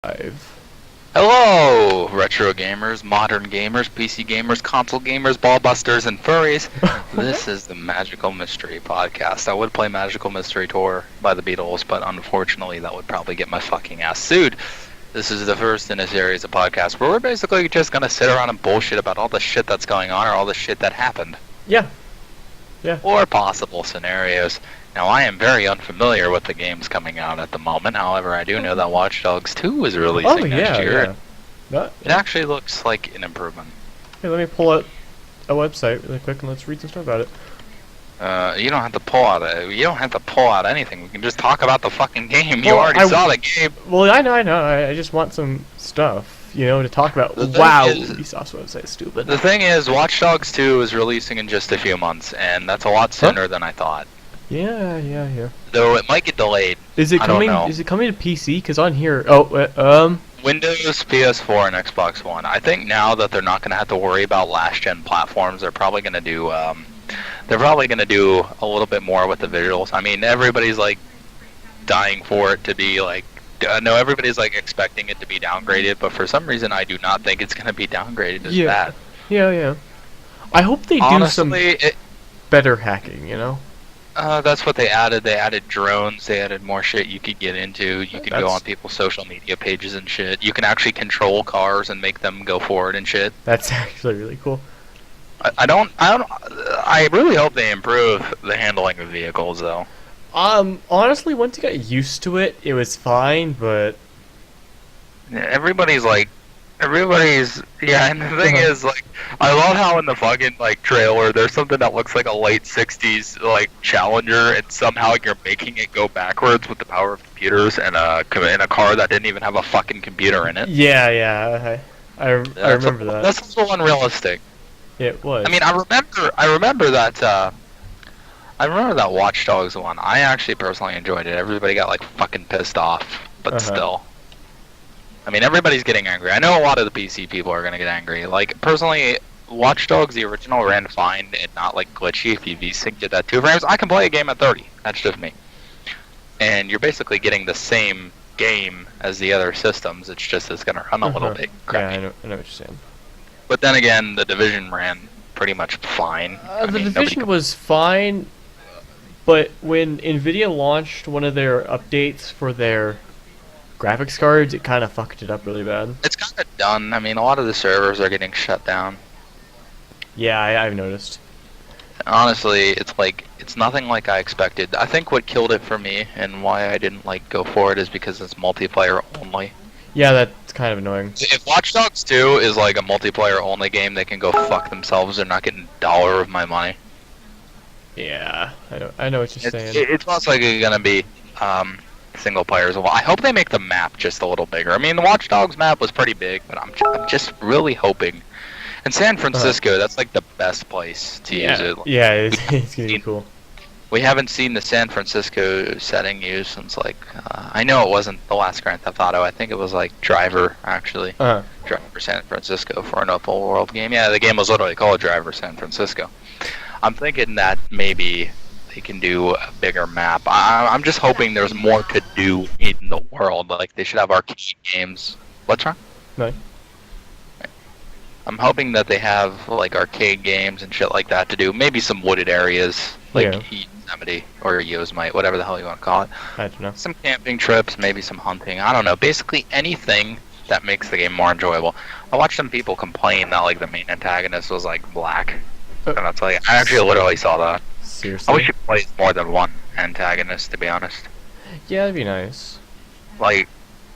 Five. Hello, retro gamers, modern gamers, PC gamers, console gamers, ballbusters, and furries. This is the Magical Mystery Podcast. I would play Magical Mystery Tour by the Beatles, but unfortunately that would probably get my fucking ass sued. This is the first in a series of podcasts where we're basically just gonna sit around and bullshit about all the shit that's going on or all the shit that happened. Yeah. Or possible scenarios. Now, I am very unfamiliar with the games coming out at the moment. However, I do know that Watch Dogs 2 is releasing next year. Yeah. It actually looks like an improvement. Hey, let me pull out a website really quick and let's read some stuff about it. You don't have to pull out you don't have to pull out anything. We can just talk about the fucking game. You already saw the game. Well, I know. I just want some stuff, to talk about. Wow, Ubisoft's website is stupid. The thing is, Watch Dogs 2 is releasing in just a few months, and that's a lot sooner than I thought. Yeah. Though it might get delayed. Is it coming? Is it coming to PC? Because on here, Windows, PS4, and Xbox One. I think now that they're not going to have to worry about last-gen platforms, they're probably going to do. They're probably going to do a little bit more with the visuals. I mean, everybody's like dying for it to be like. No, everybody's like expecting it to be downgraded, but for some reason, I do not think it's going to be downgraded as bad. Yeah. I hope they do some better hacking. That's what they added. They added drones. They added more shit you could get into. You can go on people's social media pages and shit. You can actually control cars and make them go forward and shit. That's actually really cool. I really hope they improve the handling of vehicles, though. Honestly, once you got used to it, it was fine, but everybody's, and the thing is, like, I love how in the fucking, like, trailer, there's something that looks like a late 60s, like, Challenger, and somehow you're making it go backwards with the power of computers and in a car that didn't even have a fucking computer in it. Yeah, I remember that. That's a little unrealistic. It was. I mean, I remember that Watch Dogs one. I actually personally enjoyed it. Everybody got, like, fucking pissed off, but still. I mean, everybody's getting angry. I know a lot of the PC people are going to get angry. Like, personally, Watch Dogs, the original, ran fine and not, like, glitchy. If you V-synced it at 2 frames, I can play a game at 30. That's just me. And you're basically getting the same game as the other systems. It's just it's going to run a little bit crappy. Yeah, I know what you're saying. But then again, the Division ran pretty much fine. The Division was fine, but when NVIDIA launched one of their updates for their graphics cards, it kind of fucked it up really bad. It's kind of done. I mean, a lot of the servers are getting shut down. Yeah, I've noticed. Honestly, it's nothing like I expected. I think what killed it for me and why I didn't go for it is because it's multiplayer only. Yeah, that's kind of annoying. If Watch Dogs 2 is like a multiplayer only game, they can go fuck themselves. They're not getting a dollar of my money. Yeah, I know what you're saying. It's most likely gonna be single players. Well, I hope they make the map just a little bigger. I mean, the Watch Dogs map was pretty big, but I'm just really hoping. In San Francisco, that's like the best place to use it. Yeah, it's gonna be cool. We haven't seen the San Francisco setting used since I know it wasn't the last Grand Theft Auto. I think it was like Driver actually. Driver San Francisco for an open world game. Yeah, the game was literally called Driver San Francisco. I'm thinking that maybe they can do a bigger map. I'm just hoping there's more to do in the world. Like, they should have arcade games. What's wrong? No. I'm hoping that they have, like, arcade games and shit like that to do. Maybe some wooded areas, like Yosemite or Yosemite, whatever the hell you want to call it. I don't know. Some camping trips, maybe some hunting. I don't know. Basically anything that makes the game more enjoyable. I watched some people complain that, like, the main antagonist was, like, black. And that's like, I actually literally saw that. Seriously? I wish you played more than one antagonist, to be honest. Yeah, that'd be nice. Like,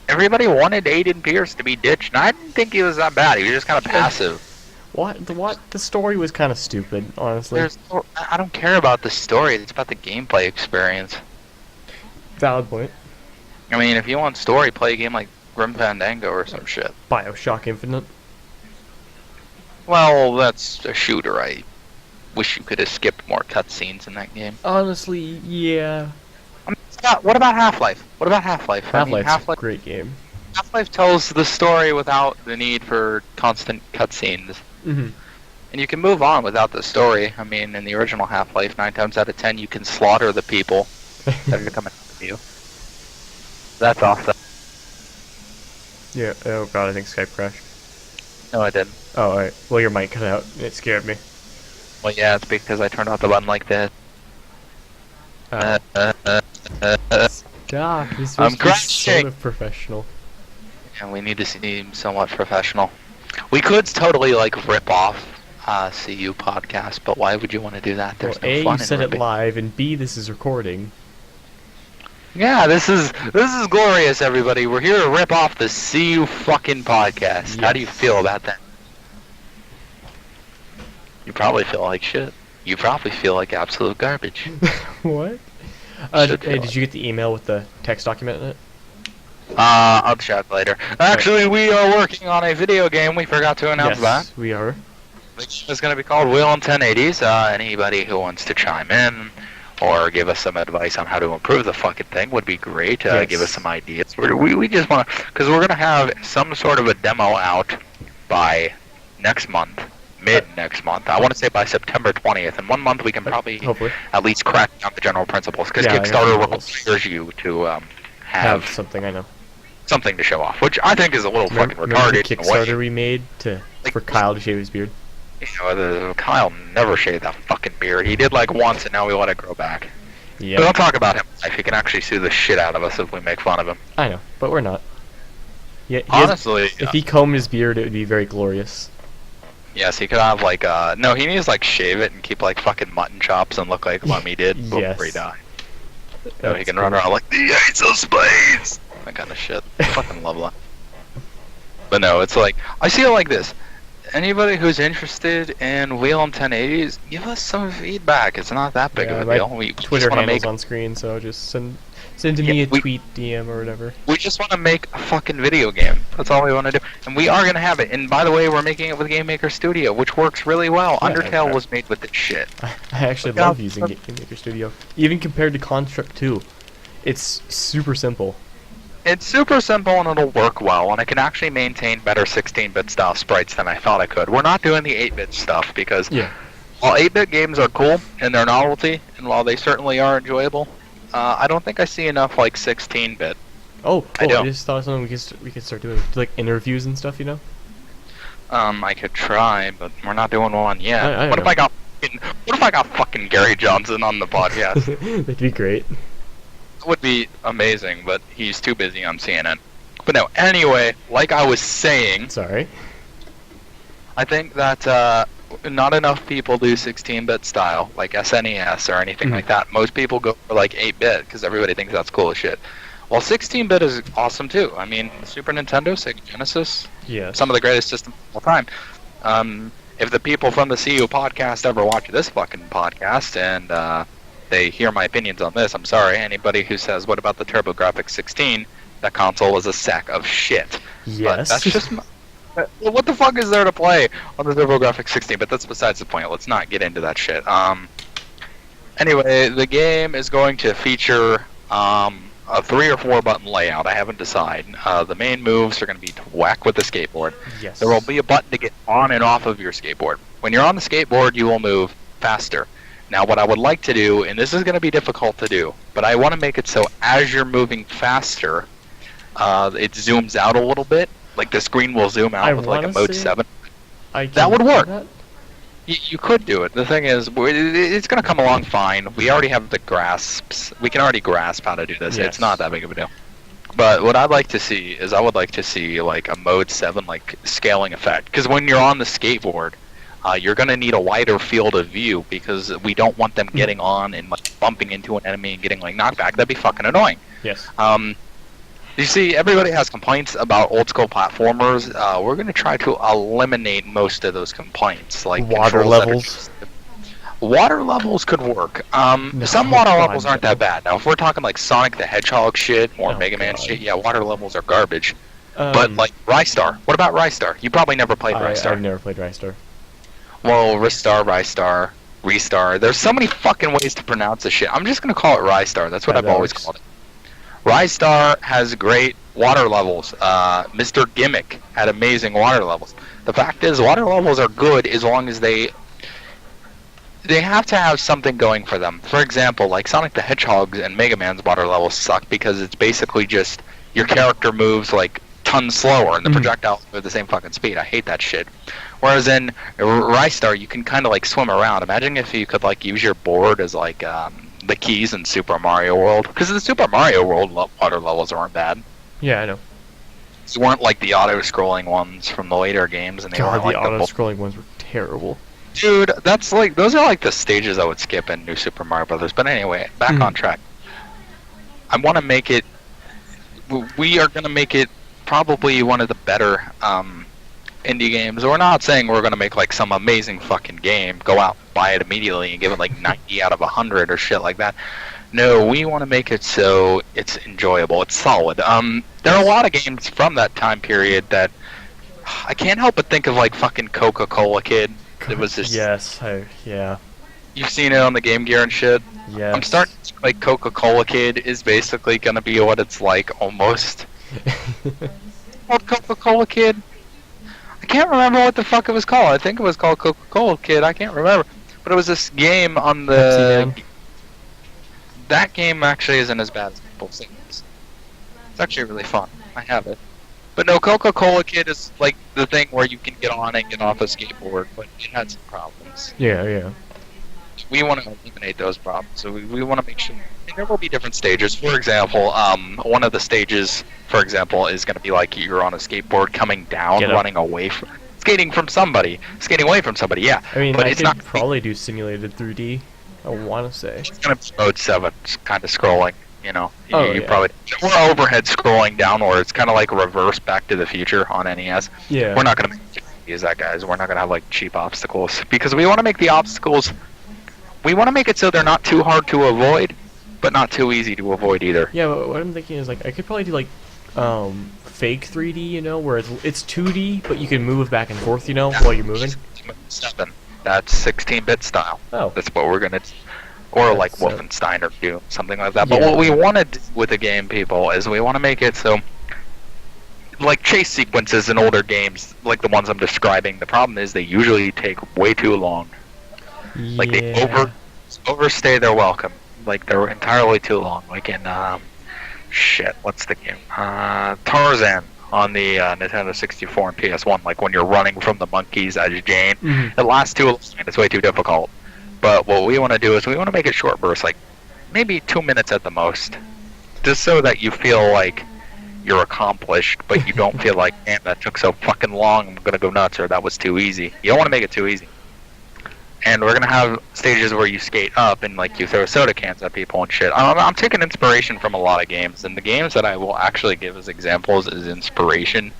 everybody wanted Aiden Pierce to be ditched, and I didn't think he was that bad. He was just kind of passive. The story was kind of stupid, honestly. I don't care about the story. It's about the gameplay experience. Valid point. I mean, if you want story, play a game like Grim Fandango or some shit. BioShock Infinite. Well, that's a shooter. I wish you could have skipped more cutscenes in that game. Honestly, yeah. I mean, what about Half-Life? Half-Life's a great game. Half-Life tells the story without the need for constant cutscenes. Mm-hmm. And you can move on without the story. I mean, in the original Half-Life, 9 times out of 10, you can slaughter the people that are coming after you. That's awesome. Yeah. Oh god, I think Skype crashed. No, I didn't. Oh, alright. Well, your mic cut out. It scared me. Well, yeah, it's because I turned off the button like that. Oh. Stop. You're I'm supposed to be crashing. sort of professional. And we need to seem somewhat professional. We could totally like rip off CU podcast, but why would you want to do that? There's Well, no A, fun you in said it ripping. live, and B, this is recording. Yeah, this is glorious, everybody. We're here to rip off the CU fucking podcast. How do you Yes. feel about that? You probably feel like shit. You probably feel like absolute garbage. What? Should Hey, feel did you get the email with the text document in it? I'll check later. Actually, we are working on a video game. We forgot to announce that. Yes, we are. The game is going to be called Wheel and 1080's. Anybody who wants to chime in or give us some advice on how to improve the fucking thing would be great. Yes. Give us some ideas. We just want to, because we're going to have some sort of a demo out by next month, mid next month. I want to say by September 20th. In 1 month, we can probably Hopefully. at least crack down the general principles, because Yeah, I Kickstarter know. requires you to Have something, I know. something to show off, which I think is a little fucking Remember the retarded in a way. Kickstarter we made for Kyle to shave his beard? You know, Kyle never shaved that fucking beard. He did like once, and now we let it grow back. Yeah. But I'll talk about him. He can actually sue the shit out of us if we make fun of him. I know, but we're not. Yeah. Honestly, If he combed his beard, it would be very glorious. yes, he could have like no, he needs to like shave it and keep like fucking mutton chops and look like Lummy did before Yes. he died. So he That's can run cool. around like the Ace of Spades, that kind of shit. Fucking love that. But no, it's like I see it like this. Anybody who's interested in Wheel and 1080's, give us some feedback. It's not that big Yeah, of a my deal. We Twitter just want to handle's make on screen, so just send to Yeah, me a we- tweet, DM, or whatever. We just want to make a fucking video game. That's all we want to do. And we are going to have it. And by the way, we're making it with Game Maker Studio, which works really well. Yeah, Undertale okay. was made with this shit. I actually Yeah, love using Game Maker Studio, even compared to Construct 2. It's super simple. It's super simple and it'll work well, and I can actually maintain better 16-bit style sprites than I thought I could. We're not doing the 8-bit stuff because Yeah. while 8-bit games are cool and they're novelty, and while they certainly are enjoyable, I don't think I see enough like 16-bit. Oh, I cool. I don't. just thought of something we could start doing, like interviews and stuff. You know. I could try, but we're not doing one yet. I What if know. I got fucking Gary Johnson on the podcast? That'd be great. Would be amazing, but he's too busy on CNN. But no, anyway, like I was saying, Sorry. I think that not enough people do 16-bit style, like SNES or anything like that. Most people go for like 8-bit because everybody thinks that's cool as shit. Well, 16-bit is awesome too. I mean, Super Nintendo, Sega Genesis, Yes. some of the greatest systems of all time. If the people from the CU podcast ever watch this fucking podcast and they hear my opinions on this, I'm sorry. Anybody who says, what about the TurboGrafx 16? That console was a sack of shit. But Yes. that's just... Well, what the fuck is there to play on the TurboGrafx 16? But that's besides the point. Let's not get into that shit. Anyway, the game is going to feature a 3 or 4 button layout. I haven't decided. The main moves are going to be to whack with the skateboard. Yes. There will be a button to get on and off of your skateboard. When you're on the skateboard, you will move faster. Now, what I would like to do, and this is going to be difficult to do, but I want to make it so as you're moving faster, it zooms out a little bit. Like the screen will zoom out I with like a wanna mode see- 7. I that can would do work. that? You could do it. The thing is, it's going to come along fine. We already have the grasps. We can already grasp how to do this. Yes. It's not that big of a deal. But what I'd like to see is I would like to see like a mode 7 like scaling effect. Because when you're on the skateboard, you're going to need a wider field of view because we don't want them getting on and like bumping into an enemy and getting like knocked back. That'd be fucking annoying. Yes. You see, everybody has complaints about old school platformers. We're going to try to eliminate most of those complaints, like Water controls that are levels? just- Water levels could work. No, Some water God, levels aren't that bad. Now, if we're talking like Sonic the Hedgehog shit or Oh, Mega Man God. shit, yeah, water levels are garbage. But like Rystar, what about Rystar? You probably never played Rystar. I've never played Rystar. Well, Ristar, Rystar, Restar. There's so many fucking ways to pronounce this shit. I'm just gonna call it Rystar. That's what That I've always works. called it. Rystar has great water levels. Mr. Gimmick had amazing water levels. The fact is, water levels are good as long as they have to have something going for them. For example, like Sonic the Hedgehog's and Mega Man's water levels suck because it's basically just your character moves like ton slower, and the projectiles are the same fucking speed. I hate that shit. Whereas in Rystar, you can kind of like swim around. Imagine if you could like use your board as like the keys in Super Mario World, because in the Super Mario World water levels aren't bad. Yeah, I know. These weren't like the auto-scrolling ones from the later games, and they God, weren't the like auto-scrolling ones were terrible. Dude, that's like those are like the stages I would skip in New Super Mario Brothers. But anyway, back on track. I want to make it. We are gonna make it probably one of the better indie games. We're not saying we're gonna make like some amazing fucking game. Go out, buy it immediately, and give it like 90 out of 100 or shit like that. No, we want to make it so it's enjoyable. It's solid. There are a lot of games from that time period that I can't help but think of, like fucking Coca-Cola Kid. It was just yeah. You've seen it on the Game Gear and shit. Yes. I'm starting to think like Coca-Cola Kid is basically gonna be what it's like almost. Called Coca-Cola Kid. I can't remember what the fuck it was called. I think it was called Coca-Cola Kid. I can't remember, but it was this game on the. Pepsi Man. That game actually isn't as bad as people think. It's actually really fun. I have it. But no, Coca-Cola Kid is like the thing where you can get on and get off a skateboard, but it had some problems. Yeah. We want to eliminate those problems, so we want to make sure. And there will be different stages. For example, one of the stages, for example, is going to be like you're on a skateboard coming down, running away from, skating away from somebody. Yeah. I mean, but I it's could not probably do simulated 3D. I want to say. It's going to be mode 7, kind of scrolling. You know, you probably or overhead scrolling downwards, kind of like reverse Back to the Future on NES. Yeah. We're not going to use that, guys. We're not going to have like cheap obstacles because we want to make the obstacles. We want to make it so they're not too hard to avoid, but not too easy to avoid either. Yeah, but what I'm thinking is like I could probably do like fake 3D, you know, where it's 2D, but you can move back and forth, you know, while you're moving. That's 16-bit style. Oh. That's what we're gonna. Or like Wolfenstein or Doom, something like that. But what we want to do with the game, people, is we want to make it so, like chase sequences in older games, like the ones I'm describing, the problem is they usually take way too long. Yeah. Like they overstay their welcome. Like they're entirely too long. Like in what's the game? Tarzan on the Nintendo 64 and PS1. Like when you're running from the monkeys as Jane, it lasts too long. It's way too difficult. But what we want to do is we want to make it short bursts, like maybe 2 minutes at the most, just so that you feel like you're accomplished, but you don't feel like, man, that took so fucking long, I'm gonna go nuts, or that was too easy. You don't want to make it too easy. And we're gonna have stages where you skate up and like you throw soda cans at people and shit. I'm taking inspiration from a lot of games, and the games that I will actually give as examples as inspiration,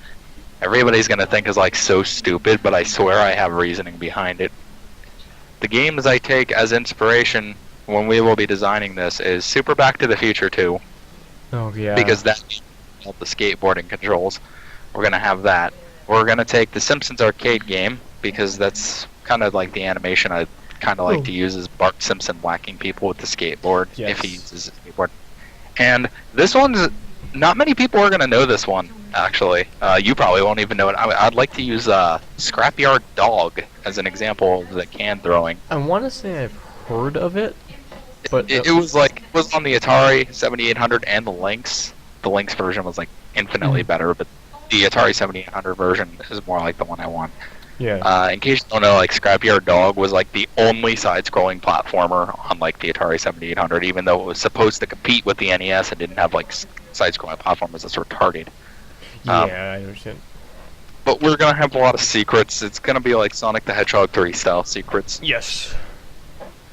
everybody's gonna think is like so stupid, but I swear I have reasoning behind it. The games I take as inspiration when we will be designing this is Super Back to the Future 2. Oh, yeah. Because that's all the skateboarding controls. We're going to have that. We're going to take the Simpsons arcade game, because that's kind of like the animation I kind of like to use, is Bart Simpson whacking people with the skateboard if he uses a skateboard. And this one's, not many people are going to know this one, actually. You probably won't even know it. I'd like to use Scrapyard Dog as an example of the can throwing. I want to say I've heard of it, but it was on the Atari 7800 and the Lynx. The Lynx version was like infinitely better, but the Atari 7800 version is more like the one I want. Yeah. In case you don't know, like Scrapyard Dog was like the only side-scrolling platformer on like the Atari 7800, even though it was supposed to compete with the NES and didn't have like side-scrolling platformers. That's retarded. Yeah, I understand. But we're gonna have a lot of secrets. It's gonna be like Sonic the Hedgehog 3 style secrets. Yes.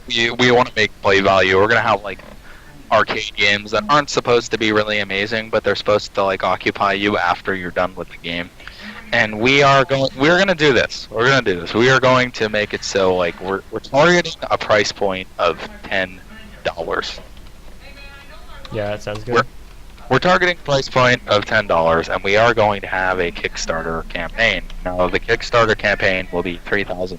We want to make play value. We're gonna have like arcade games that aren't supposed to be really amazing, but they're supposed to like occupy you after you're done with the game. And we're gonna do this. We're gonna do this. We are going to make it so like we're targeting a price point of $10. Yeah, that sounds good. We're targeting a price point of $10, and we are going to have a Kickstarter campaign. Now, the Kickstarter campaign will be $50,000.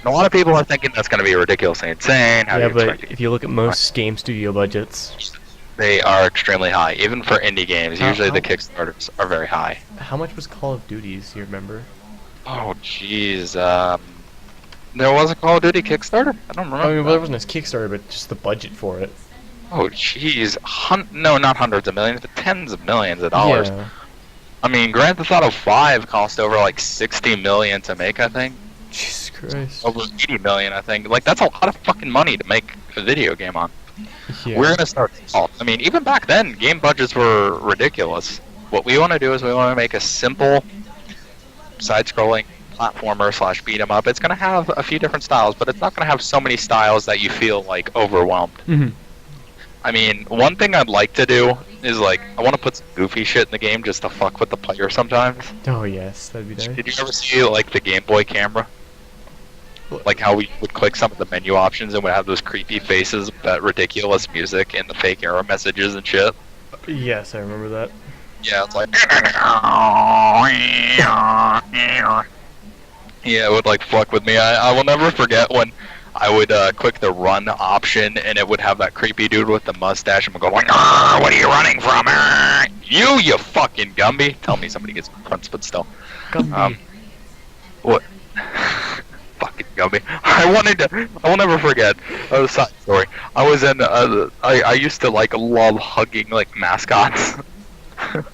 And a lot of people are thinking that's going to be ridiculously insane. Yeah, but if you look at most game studio budgets, they are extremely high. Even for indie games, usually the Kickstarters are very high. How much was Call of Duty's, you remember? Oh, jeez. There was a Call of Duty Kickstarter? I don't remember. I mean, well, there wasn't a Kickstarter, but just the budget for it. Oh, jeez. No, not hundreds of millions, but tens of millions of dollars. Yeah. I mean, Grand Theft Auto 5 cost over like 60 million to make, I think. Jesus Christ. Over 80 million, I think. Like, that's a lot of fucking money to make a video game on. Yeah. We're gonna start small. I mean, even back then, game budgets were ridiculous. What we want to do is we want to make a simple, side-scrolling platformer / beat 'em up. It's gonna have a few different styles, but it's not gonna have so many styles that you feel like overwhelmed. Hmm. I mean, one thing I'd like to do is like I want to put some goofy shit in the game just to fuck with the player sometimes. Oh yes, that'd be nice. Did you ever see like the Game Boy camera? Like how we would click some of the menu options and would have those creepy faces, that ridiculous music, and the fake error messages and shit. Yes, I remember that. Yeah, it's like yeah, it would like fuck with me. I will never forget when I would click the run option and it would have that creepy dude with the mustache and would go like, "What are you running from? You fucking Gumby!" Tell me somebody gets fronts, but still. Gumby. What? Fucking Gumby. I will never forget. A side story. I was in. I used to like love hugging like mascots.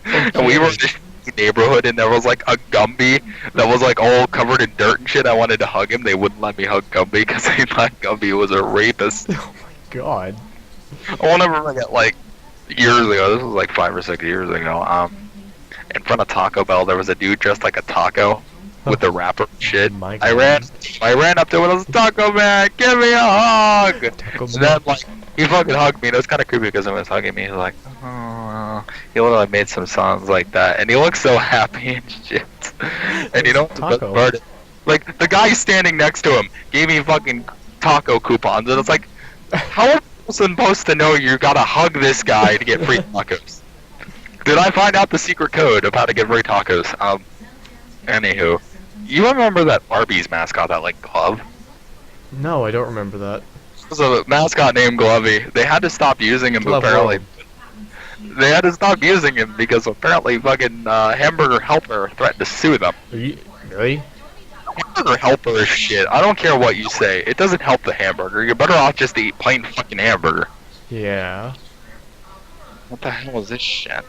And we were in this neighborhood, and there was like a Gumby that was like all covered in dirt and shit. I wanted to hug him. They wouldn't let me hug Gumby because they thought Gumby was a rapist. Oh my god. I will never forget. Like years ago, this was like 5 or 6 years ago. In front of Taco Bell, there was a dude dressed like a taco with the wrapper and shit. My I ran up to him and I was, "Taco Man, give me a hug!" Taco And then like he fucking hugged me. And it was kind of creepy because he was hugging me. He was like, "Oh," he literally made some sounds like that, and he looked so happy and shit. And you know, the best Taco. part is, like the guy standing next to him gave me fucking taco coupons, and it's like, how am I supposed to know you gotta hug this guy to get free tacos? Did I find out the secret code of how to get free tacos? Anywho, you remember that Arby's mascot, that like glove? No, I don't remember that. There's a mascot named Glovey. They had to stop using him Glove apparently. Worm. They had to stop using him because apparently fucking Hamburger Helper threatened to sue them. Are you really? Hamburger Helper is shit. I don't care what you say. It doesn't help the hamburger. You're better off just to eat plain fucking hamburger. Yeah. What the hell is this shit?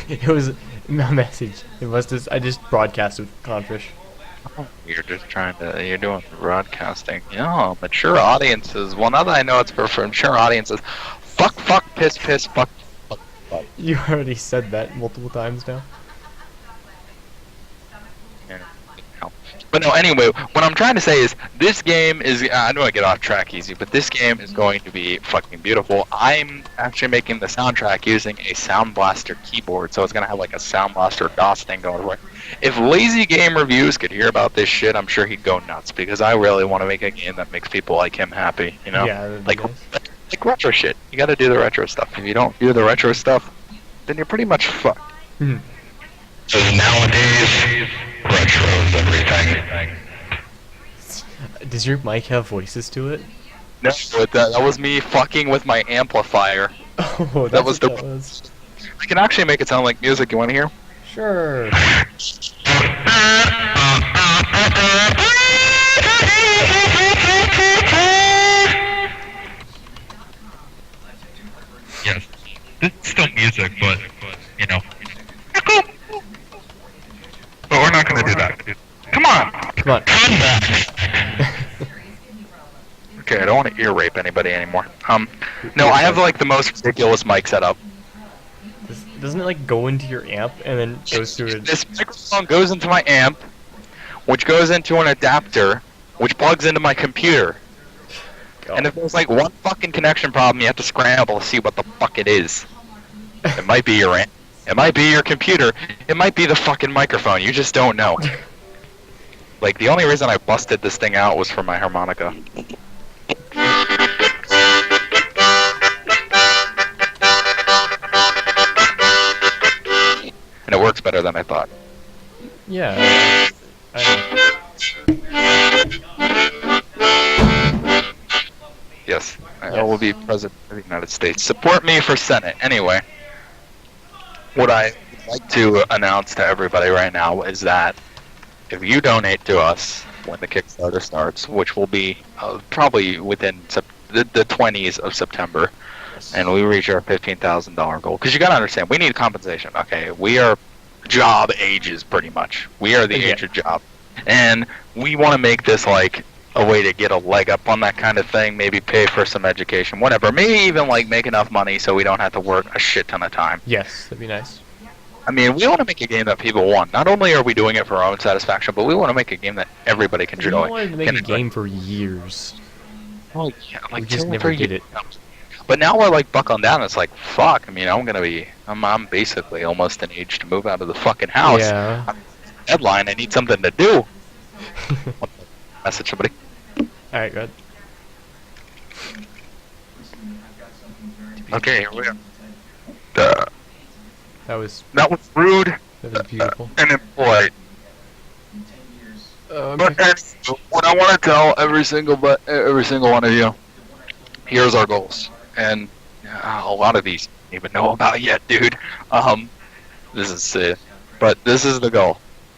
It was a message. It must have. I just broadcasted with Confish. Oh, you're just trying to. You're doing broadcasting. Yeah, mature audiences. Well, now that I know it's for mature audiences, fuck, piss, fuck. You already said that multiple times now. But no, anyway, what I'm trying to say is this game is, I know I get off track easy, but this game is going to be fucking beautiful. I'm actually making the soundtrack using a Sound Blaster keyboard, so it's going to have like a Sound Blaster DOS thing going for it. If Lazy Game Reviews could hear about this shit, I'm sure he'd go nuts, because I really want to make a game that makes people like him happy, you know? Yeah, that'd be like, nice. like retro shit. You gotta do the retro stuff. If you don't do the retro stuff, then you're pretty much fucked. Hmm. Because nowadays, retro's everything. Does your mic have voices to it? No, that was me fucking with my amplifier. Oh, That was what the- that was. I can actually make it sound like music. You want to hear? Sure. Yes. It's still music, but, you know. But we're not gonna do that. Come on! Come on. Come back! Okay, I don't want to ear rape anybody anymore. No, I have like the most ridiculous mic setup. Doesn't it like go into your amp and then goes through it? This microphone goes into my amp, which goes into an adapter, which plugs into my computer. And if there's like one fucking connection problem, you have to scramble to see what the fuck it is. It might be your amp. It might be your computer. It might be the fucking microphone. You just don't know. Like, the only reason I busted this thing out was for my harmonica. And it works better than I thought. Yeah. I Yes, I will be president of the United States. Support me for Senate. Anyway, what I would like to announce to everybody right now is that if you donate to us when the Kickstarter starts, which will be probably within the 20s of September, Yes. and we reach our $15,000 goal. Because you gotta understand, we need compensation. Okay, we are job ages pretty much. We are the Yeah. age of job, and we want to make this like a way to get a leg up on that kind of thing. Maybe pay for some education, whatever. Maybe even like make enough money so we don't have to work a shit ton of time. Yes, that'd be nice. I mean, we want to make a game that people want. Not only are we doing it for our own satisfaction, but we want to make a game that everybody can We enjoy. wanted to make Can a enjoy. game for years. Oh yeah, like We just 2 or never 3 did years. it. But now we're like buckling down. It's like fuck. I mean, I'm basically almost an age to move out of the fucking house. Yeah. Deadline. I need something to do. Message somebody. Alright, good. Okay, here we are. That was That was rude beautiful. and impolite. But Okay. anyway, what I want to tell every single one of you, here's our goals, and a lot of these I don't even know about yet, dude. This is but this is the goal.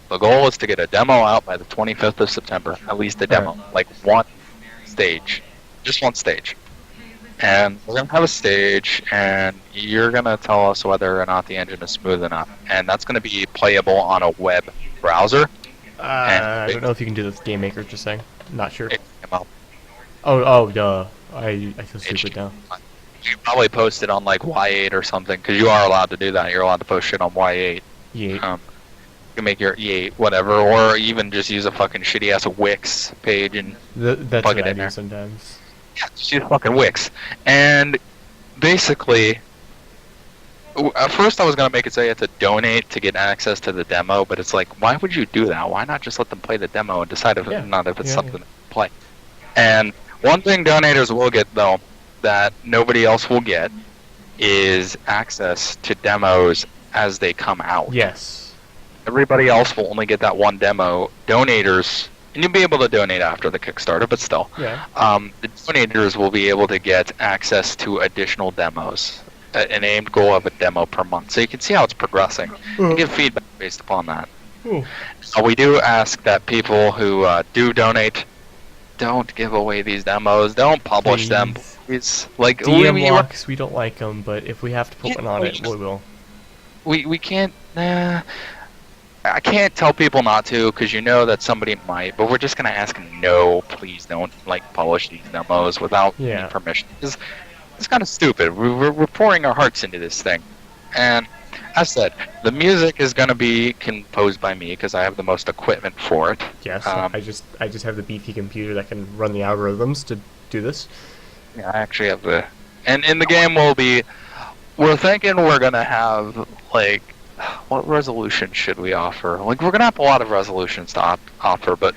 The goal is to get a demo out by the 25th of September, at least a demo, like one stage, just one stage. And we're gonna have a stage, and you're gonna tell us whether or not the engine is smooth enough, and that's gonna be playable on a web browser. I don't know if you can do this with Game Maker, just saying. Not sure. HTML. Oh, duh. I feel stupid now. You can probably post it on like Y8 or something, because you are allowed to do that. You're allowed to post shit on Y8. Yeah. You can make your E8 whatever, or even just use a fucking shitty ass Wix page and That's plug what it I in do there. sometimes. yeah, just use fucking Wix. And basically, at first I was gonna make it say you have to donate to get access to the demo, but it's like, why would you do that? Why not just let them play the demo and decide if Yeah. not if it's Yeah, something to play? And one thing donators will get though that nobody else will get is access to demos as they come out. Yes. Everybody else will only get that one demo. Donators, and you'll be able to donate after the Kickstarter, but still, Yeah. the donators will be able to get access to additional demos. An aimed goal of a demo per month, so you can see how it's progressing and give feedback based upon that. Ooh. We do ask that people who do donate don't give away these demos. Don't publish them. Please. It's like DM we locks, we don't like them, but if we have to put Yeah, one on it, we- we will. we can't. I can't tell people not to, because you know that somebody might, but we're just gonna ask them, no, please don't like publish these demos without any Yeah. permission. It's kind of stupid. We're pouring our hearts into this thing, and as said, the music is gonna be composed by me because I have the most equipment for it. Yes. Um, I just have the beefy computer that can run the algorithms to do this. Yeah, I actually have the, and in the game we're thinking we're gonna have like, what resolution should we offer? Like we're gonna have a lot of resolutions to offer, but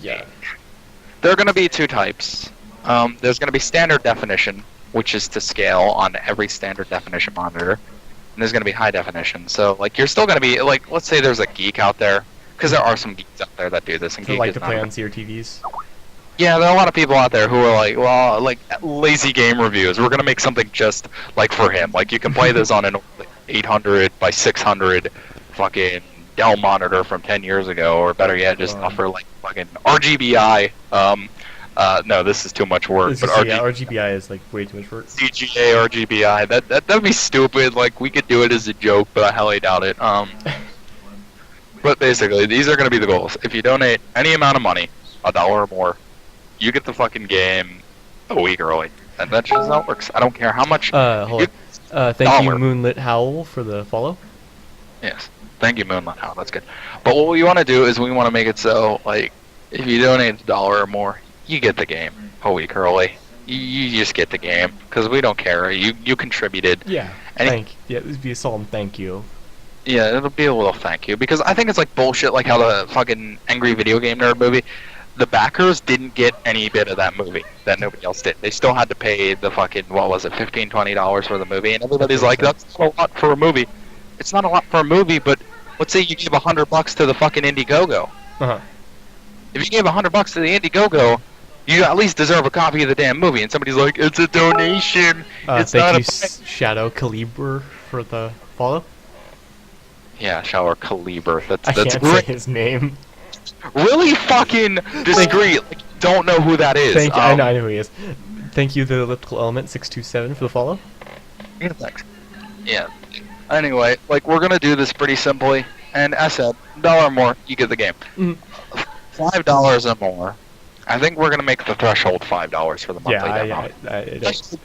Yeah. there are going to be two types. There's going to be standard definition, which is to scale on every standard definition monitor. And there's going to be high definition. So, like, you're still going to be, like, let's say there's a geek out there, because there are some geeks out there that do this. And To geek like is to not play a- on CRTVs. Yeah, there are a lot of people out there who are like, well, like, lazy game reviews. We're going to make something just, like, for him. Like, you can play this on an 800 by 600 fucking Dell monitor from 10 years ago, or better yet, just Wow. offer like fucking RGBI. No, this is too much work. It's But just, yeah, RGBI is like way too much work. CGA RGBI. That'd be stupid. Like we could do it as a joke, but I highly doubt it. But basically, these are gonna be the goals. If you donate any amount of money, $1 or more, you get the fucking game a week early. And that's just how it works. I don't care how much. Hold on. Thank you, $1. Moonlit Howl, for the follow. Yes. Thank you, Moonlight. Oh, that's good. But what we want to do is we want to make it so, like, if you donate $1 or more, you get the game a week early. You just get the game, because we don't care. You contributed. Yeah. Yeah, it would be a solemn thank you. Yeah, it'll be a little thank you, because I think it's like bullshit, like how the fucking Angry Video Game Nerd movie, the backers didn't get any bit of that movie that nobody else did. They still had to pay the fucking, what was it, $15, $20 for the movie, and everybody's like, that's not a lot for a movie. It's not a lot for a movie, but let's say you give $100 to the fucking Indiegogo. Uh-huh. If you gave $100 to the Indiegogo, you at least deserve a copy of the damn movie. And somebody's like, it's a donation. It's not Thank a... you, Shadow Caliber, for the follow. Yeah, Shower Caliber. I That's can't great. say his name. Really fucking discreet. Like, don't know who that is. I know who he is. Thank you, the elliptical element 627 for the follow. Yeah, thanks. Yeah. Anyway, like we're gonna do this pretty simply, and as said, $1 more, you get the game. Mm. $5 or more. I think we're gonna make the threshold $5 for the monthly demo.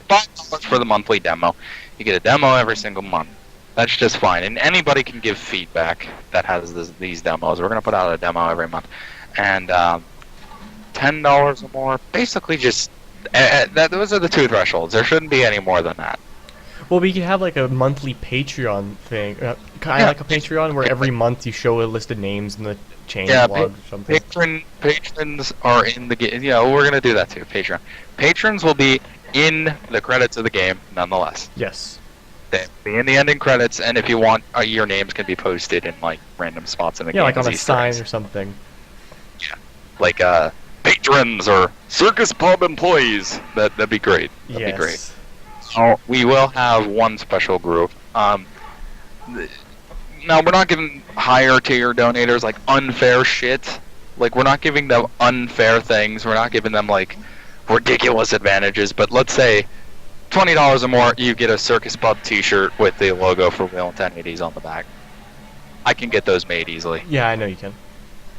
$5 for the monthly demo. You get a demo every single month. That's just fine, and anybody can give feedback that has these demos. We're gonna put out a demo every month, and $10 or more. Basically, just those are the two thresholds. There shouldn't be any more than that. Well, we could have like a monthly Patreon thing. Kind of like a Patreon where every month you show a list of names in the change log or something. Patrons are in the game. Yeah, we're gonna do that too. Patrons will be in the credits of the game, nonetheless. Yes. They'll be in the ending credits, and if you want, your names can be posted in like random spots in the game. Yeah, like on a Easter sign eggs. or something. Yeah, like patrons or circus pub employees. That'd be great. That'd be great. So we will have one special group. Now we're not giving higher tier donators like unfair shit. Like we're not giving them unfair things. We're not giving them like ridiculous advantages. But let's say $20 or more, you get a Circus Pub T-shirt with the logo for Wheel and 1080's on the back. I can get those made easily. Yeah, I know you can.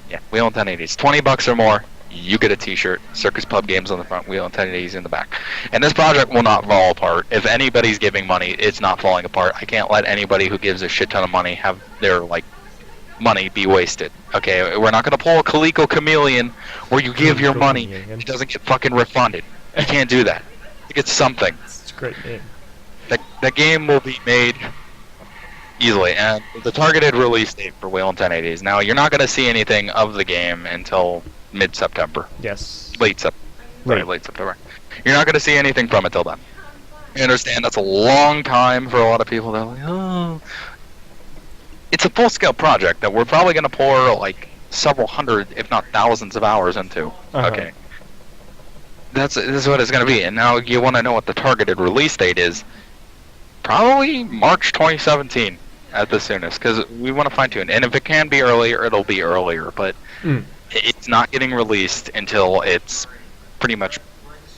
Yeah, Wheel and 1080's. $20 or more, you get a T-shirt. Circus Pub Games on the front, Wheel and 1080's in the back. And this project will not fall apart. If anybody's giving money, it's not falling apart. I can't let anybody who gives a shit ton of money have their like money be wasted. Okay, we're not gonna pull a Coleco Chameleon where you give your money, it doesn't get fucking refunded. You can't do that. You get something. It's a great name. The game will be made easily, and the targeted release date for Wheel and 1080's. Now, you're not going to see anything of the game until mid-September. Yes. Late September. You're not going to see anything from it till then. I understand that's a long time for a lot of people. They're like, oh. It's a full-scale project that we're probably going to pour like several hundred, if not thousands of hours into. Okay. This is what it's going to be. And now you want to know what the targeted release date is. Probably March 2017 at the soonest, because we want to fine-tune. And if it can be earlier, it'll be earlier. But it's not getting released until it's pretty much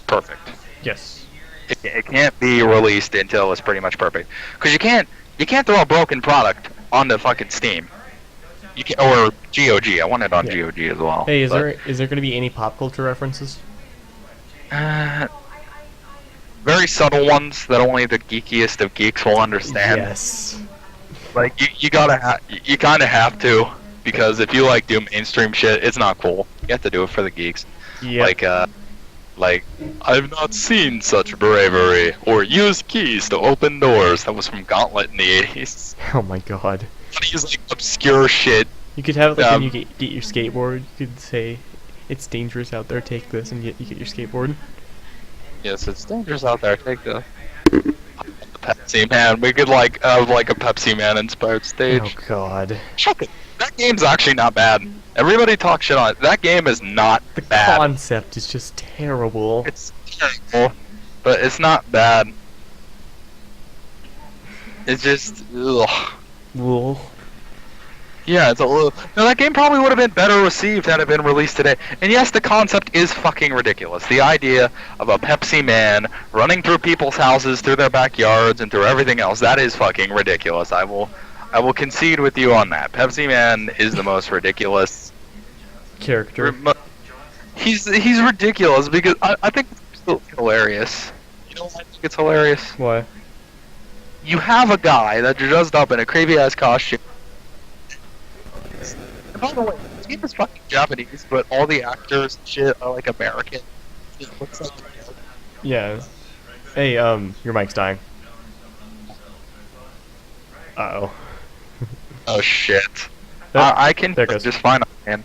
perfect. Yes. It can't be released until it's pretty much perfect. Because you can't throw a broken product onto fucking Steam. You can, or GOG. I want it on GOG as well. Hey, is there going to be any pop culture references? Very subtle ones that only the geekiest of geeks will understand. Yes. Like you kind of have to, because if you like do mainstream shit, it's not cool. You have to do it for the geeks. Yeah. Like I've not seen such bravery or used keys to open doors. That was from Gauntlet in the 80s. Oh my god. Use like obscure shit. You could have it like when you get your skateboard. You could say, "It's dangerous out there. Take this," and you get your skateboard. Yes, it's dangerous out there. Take the Pepsi Man. We could like have like a Pepsi Man inspired stage. Oh god. Check it. That game's actually not bad. Everybody talks shit on it. That game is not bad. The concept is just terrible. It's terrible, but it's not bad. It's just ugh. Wool. Yeah, it's a little. No, that game probably would have been better received had it been released today. And yes, the concept is fucking ridiculous. The idea of a Pepsi Man running through people's houses, through their backyards, and through everything else, that is fucking ridiculous. I will concede with you on that. Pepsi Man is the most ridiculous character. He's ridiculous because I think it's hilarious. You know why I think it's hilarious? Why? You have a guy that dressed up in a creepy ass costume. And by the way, this game is fucking Japanese, but all the actors and shit are like American. It looks like yeah. Hey, your mic's dying. Uh-oh. oh shit. Yep. I can there hear goes. just fine on my end.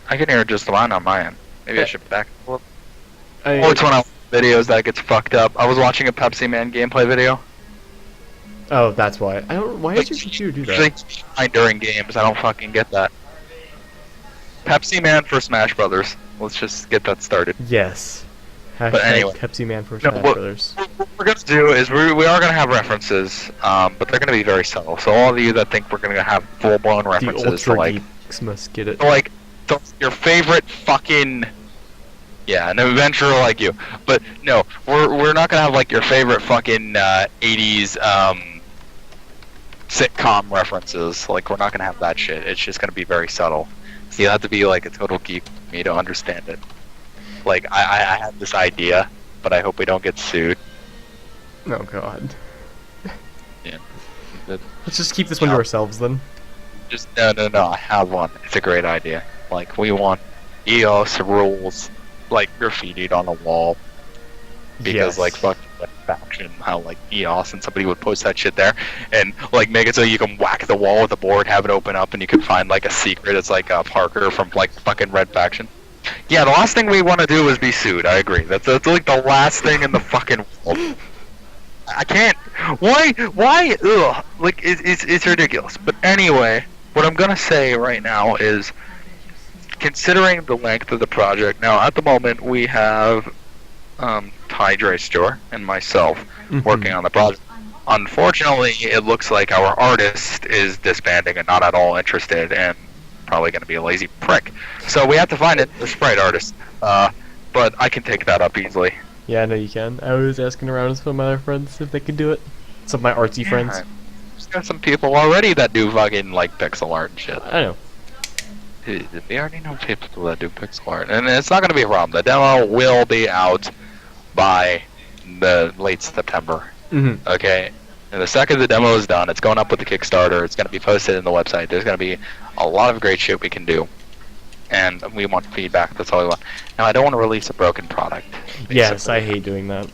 I can hear just fine on my end. Maybe I should back up a little. Or it's one of videos that gets fucked up. I was watching a Pepsi Man gameplay video. Oh, that's why. I don't. Why did your computer do that? During games, I don't fucking get that. Pepsi Man for Smash Brothers. Let's just get that started. Yes. But Hashtag anyway, Pepsi Man for Smash Brothers. What we're gonna do is we are gonna have references, but they're gonna be very subtle. So all of you that think we're gonna have full-blown references The to ultra like, geeks must get it. to, like your favorite fucking Yeah, an adventurer like you. But no, we're not gonna have like your favorite fucking 80s sitcom references. Like we're not gonna have that shit. It's just gonna be very subtle. So you have to be like a total geek for me to understand it. Like I had this idea, but I hope we don't get sued. Oh god. Yeah. Let's just keep this one to ourselves then. Just no. I have one. It's a great idea. Like we want EOS rules, like graffitied on a wall. Because Yes. like fucking faction, how like EOS and somebody would post that shit there, and like make it so you can whack the wall with a board, have it open up, and you can find like a secret. It's like Parker from like fucking Red Faction. Yeah, the last thing we want to do is be sued. I agree. That's like the last thing in the fucking world. I can't. Why? Ugh. Like it's ridiculous. But anyway, what I'm gonna say right now is, considering the length of the project. Now, at the moment, we have Ty Draystor and myself working on the project. Unfortunately, it looks like our artist is disbanding and not at all interested, and probably going to be a lazy prick. So we have to find a sprite artist. But I can take that up easily. Yeah, I know you can. I was asking around some of my other friends if they could do it. Some of my artsy friends. There's got some people already that do fucking like pixel art and shit. I know. We already know people that do pixel art, and it's not going to be a problem. The demo will be out by the late September. Okay, and the second the demo is done, it's going up with the Kickstarter. It's going to be posted in the website. There's going to be a lot of great shit we can do, and we want feedback. That's all we want. Now, I don't want to release a broken product. Yes, basically. I hate doing that.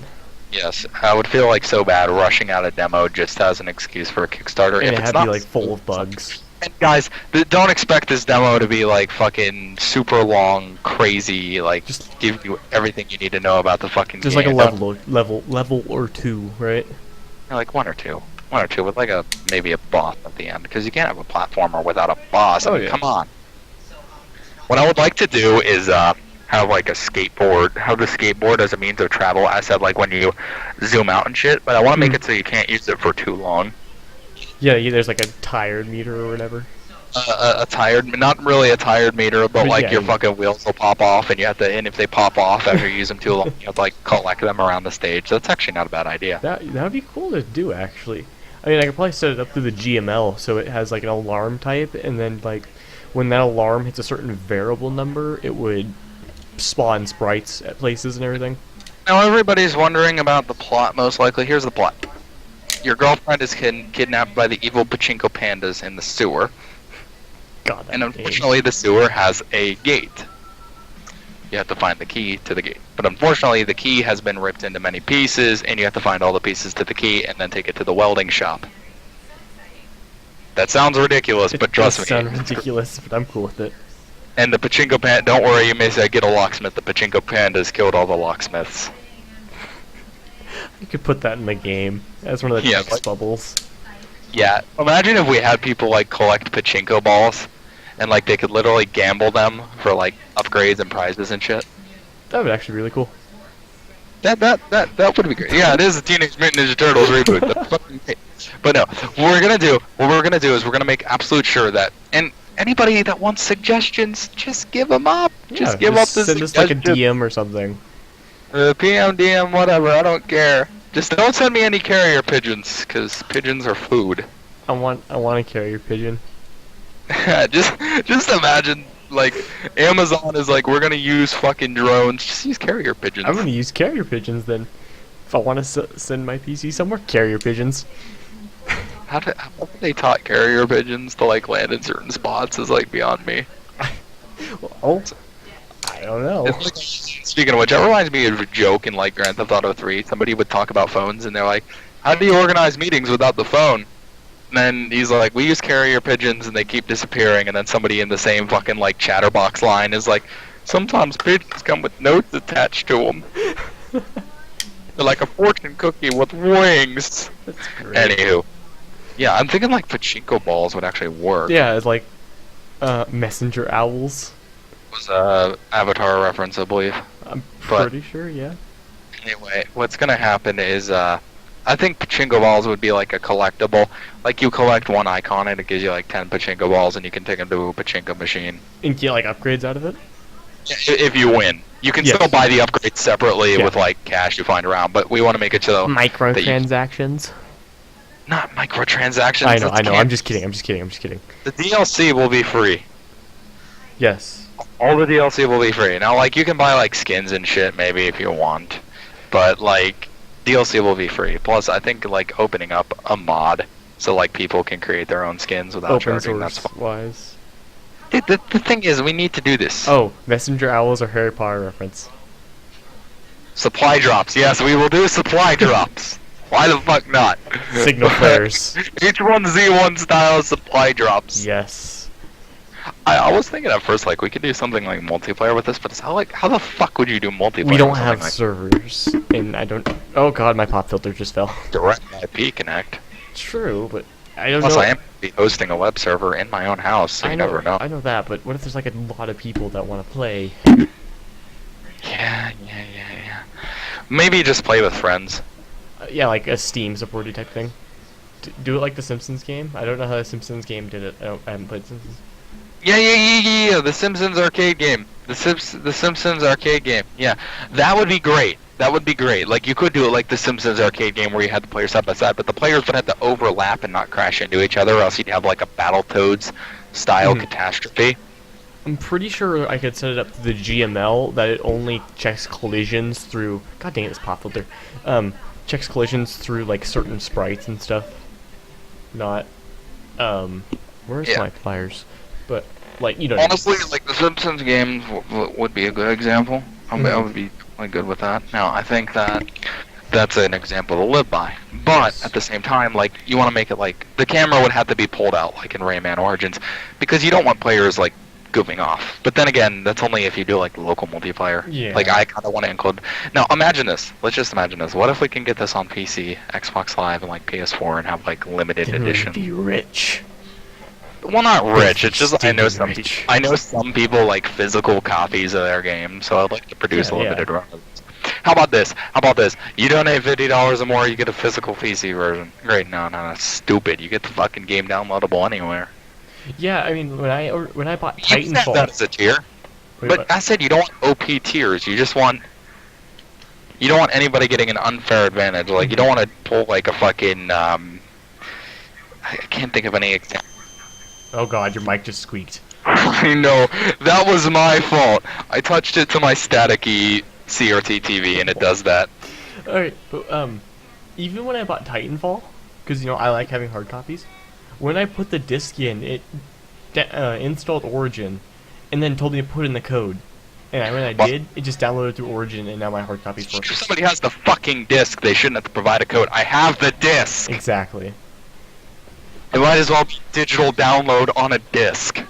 Yes, I would feel like so bad rushing out a demo just as an excuse for a Kickstarter. And if it it's had to not be like full of bugs. And guys, don't expect this demo to be like fucking super long, crazy, like just give you everything you need to know about the fucking Just game. like a level or two, right? Like one or two with like maybe a boss at the end, because you can't have a platformer without a boss. I mean, yeah. Come on. What I would like to do is have like a skateboard, have the skateboard as a means of travel. I said like when you zoom out and shit, but I want to make it so you can't use it for too long. Yeah, there's like a tired meter or whatever. Not really a tired meter, but like yeah, your yeah. fucking wheels will pop off, and and if they pop off after you use them too long, you have to like collect them around the stage. That's actually not a bad idea. That would be cool to do, actually. I mean, I could probably set it up through the GML so it has like an alarm type, and then like when that alarm hits a certain variable number, it would spawn sprites at places and everything. Now everybody's wondering about the plot. Most likely, here's the plot. Your girlfriend is kidnapped by the evil pachinko pandas in the sewer. God, that And game. unfortunately, the sewer has a gate. You have to find the key to the gate. But unfortunately, the key has been ripped into many pieces, and you have to find all the pieces to the key and then take it to the welding shop. That sounds ridiculous, but trust me. It does sound ridiculous, but I'm cool with it. And the pachinko panda, don't worry, you may say get a locksmith. The pachinko pandas killed all the locksmiths. You could put that in the game as one of the Yeah, text like- bubbles. Yeah, imagine if we had people like collect pachinko balls, and like they could literally gamble them for like upgrades and prizes and shit. That would actually be really cool. That would be great. Yeah, it is a Teenage Mutant Ninja Turtles reboot. That's fucking great. But no, what we're gonna do is we're gonna make absolute sure that, and anybody that wants suggestions, just give them up. Just give up the send us like a suggestions. DM or something. PM, DM, whatever. I don't care. Just don't send me any carrier pigeons, because pigeons are food. I want a carrier pigeon. just imagine, like, Amazon is like, we're gonna use fucking drones. Just use carrier pigeons. I'm gonna use carrier pigeons then. If I want to send my PC somewhere, carrier pigeons. How did they taught carrier pigeons to like land in certain spots is like beyond me. Oh, I don't know. It's like, speaking of which, that reminds me of a joke in like Grand Theft Auto 3. Somebody would talk about phones, and they're like, "How do you organize meetings without the phone?" And then he's like, "We use carrier pigeons, and they keep disappearing." And then somebody in the same fucking like chatterbox line is like, "Sometimes pigeons come with notes attached to them. They're like a fortune cookie with wings." That's great. Anywho, yeah, I'm thinking like pachinko balls would actually work. Yeah, it's like messenger owls. Was a Avatar reference, I believe. I'm But- pretty sure, yeah. Anyway, what's gonna happen is I think pachinko balls would be like a collectible. Like you collect one icon and it gives you like 10 pachinko balls, and you can take them to a pachinko machine. And get like upgrades out of it. If you win. You can Yes. still buy the upgrades separately Yeah. with like cash you find around, but we want to make it so Microtransactions. not microtransactions. I know. that's I'm just kidding. The DLC will be free. Yes. All the DLC will be free. Now, like, you can buy, like, skins and shit, maybe, if you want. But, like, DLC will be free. Plus, I think, like, opening up a mod so, like, people can create their own skins without Open charging. source That's fine. wise. Dude, the thing is, we need to do this. Oh, Messenger Owls are Harry Potter reference. Supply drops. Yes, we will do supply drops. Why the fuck not? Signal flares. H1Z1 style supply drops. Yes. I was thinking at first, like, we could do something like multiplayer with this, but it's how the fuck would you do multiplayer We don't with have something like servers, and I don't. Oh god, my pop filter just fell. direct IP connect? True, but I don't Plus, know. I am be hosting a web server in my own house, so you never know. I know that, but what if there's like a lot of people that want to play? Yeah. Maybe just play with friends. Yeah, like a Steam supported type thing. Do it like the Simpsons game. I don't know how the Simpsons game did it. I haven't played Simpsons. Yeah. The Simpsons arcade game. The Simpsons arcade game. Yeah, that would be great. That would be great. Like, you could do it like the Simpsons arcade game where you had the players side by side, but the players would have to overlap and not crash into each other, or else you'd have like a Battletoads style catastrophe. I'm pretty sure I could set it up to the GML that it only checks collisions through. God dang it, this pop filter. Checks collisions through like certain sprites and stuff. Not. Where's Yeah. my pliers? But like you know. Honestly, like the Simpsons games would be a good example. I would be like good with that. Now, I think that that's an example to live by. But Yes. at the same time, like, you want to make it like the camera would have to be pulled out, like in Rayman Origins, because you don't want players like goofing off. But then again, that's only if you do like local multiplayer. Yeah. Like, I kind of want to include. Now, imagine this. Let's just imagine this. What if we can get this on PC, Xbox Live, and like PS4, and have like limited Then we'd edition? be rich. Well, not rich. It's just I know Stupid some. rich. I know some people like physical copies of their game, so I'd like to produce a Yeah, limited run of this. How about this? You donate $50 or more, you get a physical PC version. Great. No, that's stupid. You get the fucking game downloadable anywhere. Yeah, I mean when I bought You said Titanfall. that as a tier, Wait, but what? I said you don't want OP tiers. You just want. You don't want anybody getting an unfair advantage. Like, you don't want to pull like a fucking. I can't think of any example. Oh god, your mic just squeaked. I know, that was my fault. I touched it to my staticky CRT TV and it does that. Alright, but even when I bought Titanfall, because you know I like having hard copies, when I put the disc in, it installed Origin, and then told me to put in the code. And when I did, it just downloaded through Origin, and now my hard copy's If working. somebody has the fucking disc, they shouldn't have to provide a code. I have the disc! Exactly. It might as well be digital download on a disc.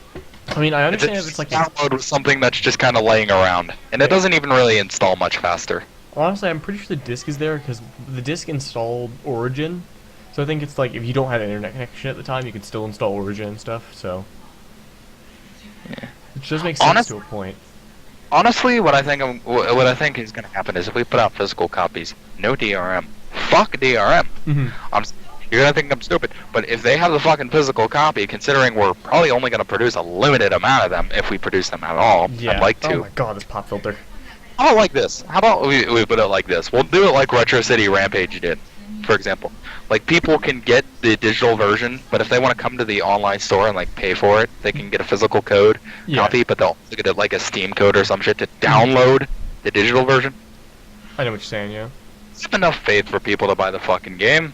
I mean, I understand if it's like download with something that's just kind of laying around, and it doesn't even really install much faster. honestly, I'm pretty sure the disc is there because the disc installed Origin. So I think it's like if you don't have an internet connection at the time, you can still install Origin and stuff. So Yeah. which does make sense to a point. Honestly, what I think is going to happen is if we put out physical copies, no DRM. Fuck DRM. You're gonna think I'm stupid, but if they have the fucking physical copy, considering we're probably only gonna produce a limited amount of them, if we produce them at all, Yeah. I'd like to. Oh my god, this pop filter. How about like this? How about we put it like this? We'll do it like Retro City Rampage did, for example. Like, people can get the digital version, but if they want to come to the online store and like pay for it, they can get a physical code copy, but they'll also get like a Steam code or some shit to download the digital version. I know what you're saying, yeah. I have enough faith for people to buy the fucking game.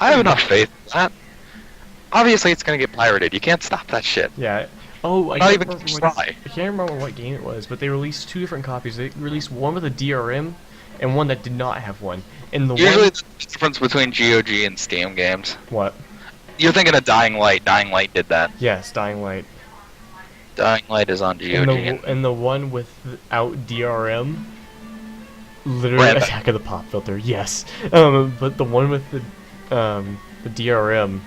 I have enough faith in that. Obviously, it's gonna get pirated. You can't stop that shit. Yeah. Oh, I Not can't even remember try. I can't remember what game it was, but they released two different copies. They released one with a DRM and one that did not have one. And the Usually, one the difference between GOG and Steam games. what? You're thinking of Dying Light. Dying Light did that. Yes, Dying Light. Dying Light is on GOG. And the one without DRM, literally Ran back. Attack of the Pop Filter. Yes. But the one with the DRM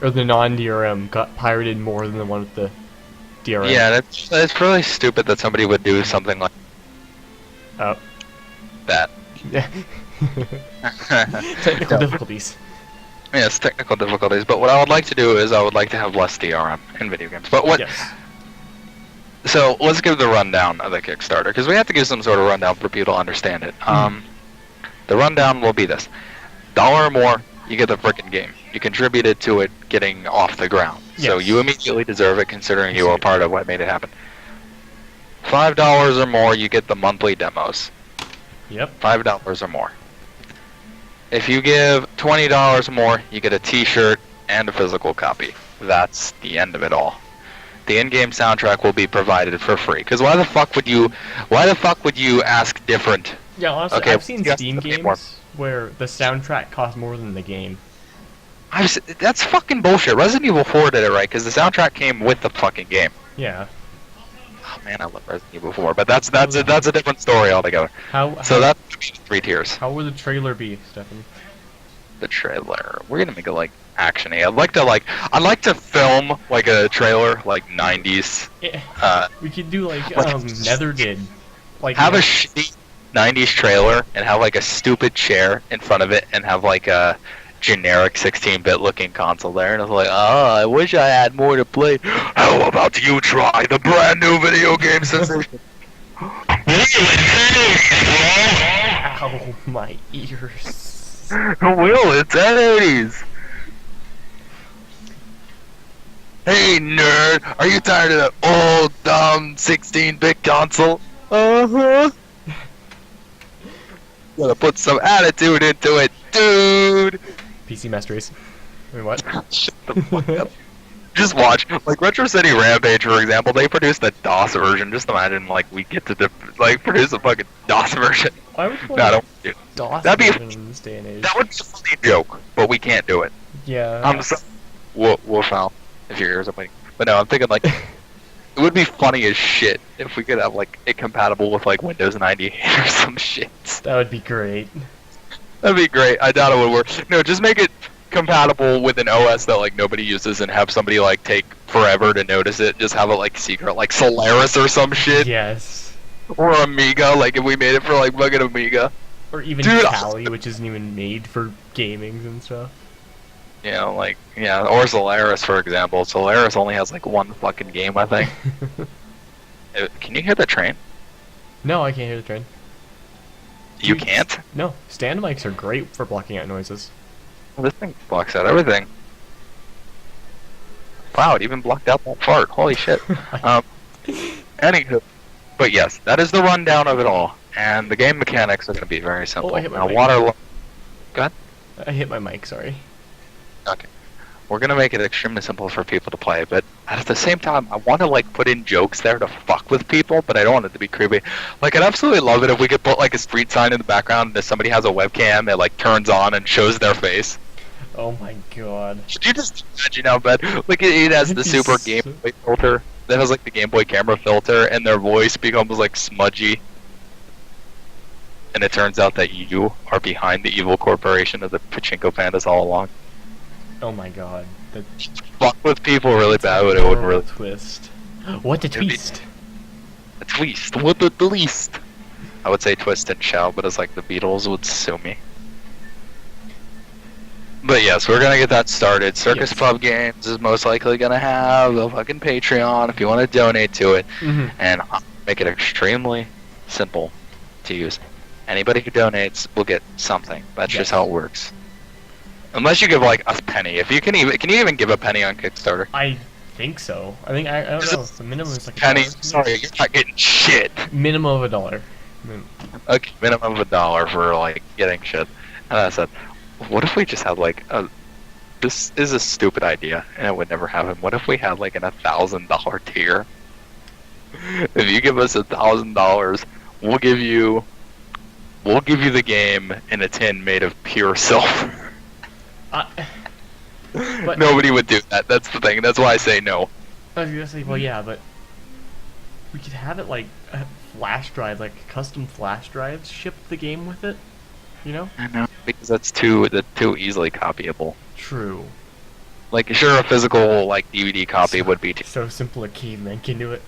or the non-DRM got pirated more than the one with the DRM. Yeah, that's really stupid that somebody would do something like Oh. that. Yeah. Technical difficulties. Yes, technical difficulties. But what I would like to do is I would like to have less DRM in video games. But what? Yes. So let's give the rundown of the Kickstarter, because we have to give some sort of rundown for people to understand it. The rundown will be this: $1 or more, you get the frickin' game. You contributed to it getting off the ground, so Yes. you immediately deserve it, considering you were part of what made it happen. $5 or more, you get the monthly demos. Yep. $5 or more. If you give $20 or more, you get a T-shirt and a physical copy. That's the end of it all. The in-game soundtrack will be provided for free. Because why the fuck would you ask different? Yeah, honestly, Okay, I've seen you have Steam to pay games more. where the soundtrack costs more than the game. That's fucking bullshit. Resident Evil 4 did it right, because the soundtrack came with the fucking game. Yeah. Oh man, I love Resident Evil 4, but that's a different story altogether. How So that's 3 tiers. how would the trailer be, Stefan? The trailer. We're gonna make it like actiony. I'd like to film like a trailer like 90s. We could do like like- Nether did. Like Have a shitty 90s trailer and have like a stupid chair in front of it and have like a generic 16-bit looking console there, and it's like, oh, I wish I had more to play. How about you try the brand new video game sensation? Ow, my ears. Will, it's 1080's. Hey nerd, are you tired of that old dumb 16-bit console? Uh-huh. Gotta put some attitude into it, dude. PC Master Race. Wait, what? Shut the fuck up. Just watch, like Retro City Rampage, for example. They produced a DOS version. Just imagine, like, we get to produce a fucking DOS version. Why would you No, I want don't do it. DOS That'd be- version in this day and age? That would be a funny joke, but we can't do it. Yeah. I'm so woof out if your ears are bleeding. But no, I'm thinking like it would be funny as shit if we could have like it compatible with like Windows 98 or some shit. That would be great. That'd be great. I doubt it would work. No, just make it compatible with an OS that like nobody uses and have somebody like take forever to notice it. Just have it like secret, like Solaris or some shit, Yes. or Amiga. Like if we made it for like fucking Amiga, Or even Dude, Kali, which isn't even made for gaming and stuff. you know, like yeah, or Solaris for example. Solaris only has like one fucking game, I think. Can you hear the train? No, I can't hear the train. You Dude, can't. No, stand mics are great for blocking out noises. Well, this thing blocks out everything. Wow, it even blocked out that fart. Holy shit. Anywho, but yes, that is the rundown of it all. And the game mechanics are going to be very simple. I hit my Now, mic. Go ahead. I hit my mic, sorry. Okay. We're going to make it extremely simple for people to play, but at the same time, I want to like put in jokes there to fuck with people, but I don't want it to be creepy. Like, I'd absolutely love it if we could put like a street sign in the background and if somebody has a webcam, it like turns on and shows their face. Oh my god. Should you just imagine how bad? Like it has the That'd be super so- Game Boy filter that has like the Game Boy camera filter, and their voice becomes like smudgy. And it turns out that you are behind the evil corporation of the Pachinko Pandas all along. Oh my god. The Fuck with people really bad, but it would really twist. What a It'd be- twist! a twist. What the least? I would say twist and shout, but it's like the Beatles would sue me. But yes, we're gonna get that started. Circus Yes. Pub Games is most likely gonna have a fucking Patreon if you want to donate to it, and I'll make it extremely simple to use. Anybody who donates will get something. That's Yes. just how it works. Unless you give like a penny. If you can you even give a penny on Kickstarter? I think so. I don't Is know. it The minimum is like Penny, $1. sorry, you're not getting shit. Minimum of $1. Okay, minimum of $1 for like getting shit. And I said, what if we just had like a? This is a stupid idea, and it would never happen. What if we had like an $1,000 tier? If you give us $1,000, we'll give you the game in a tin made of pure silver. But Nobody would do that. That's the thing. That's why I say no. I was gonna say, well, yeah, but we could have it like a flash drive, like custom flash drives, ship the game with it. You know? I know, because that's too easily copyable. True. Like, sure, a physical like DVD copy would be too. So simple a caveman can do it.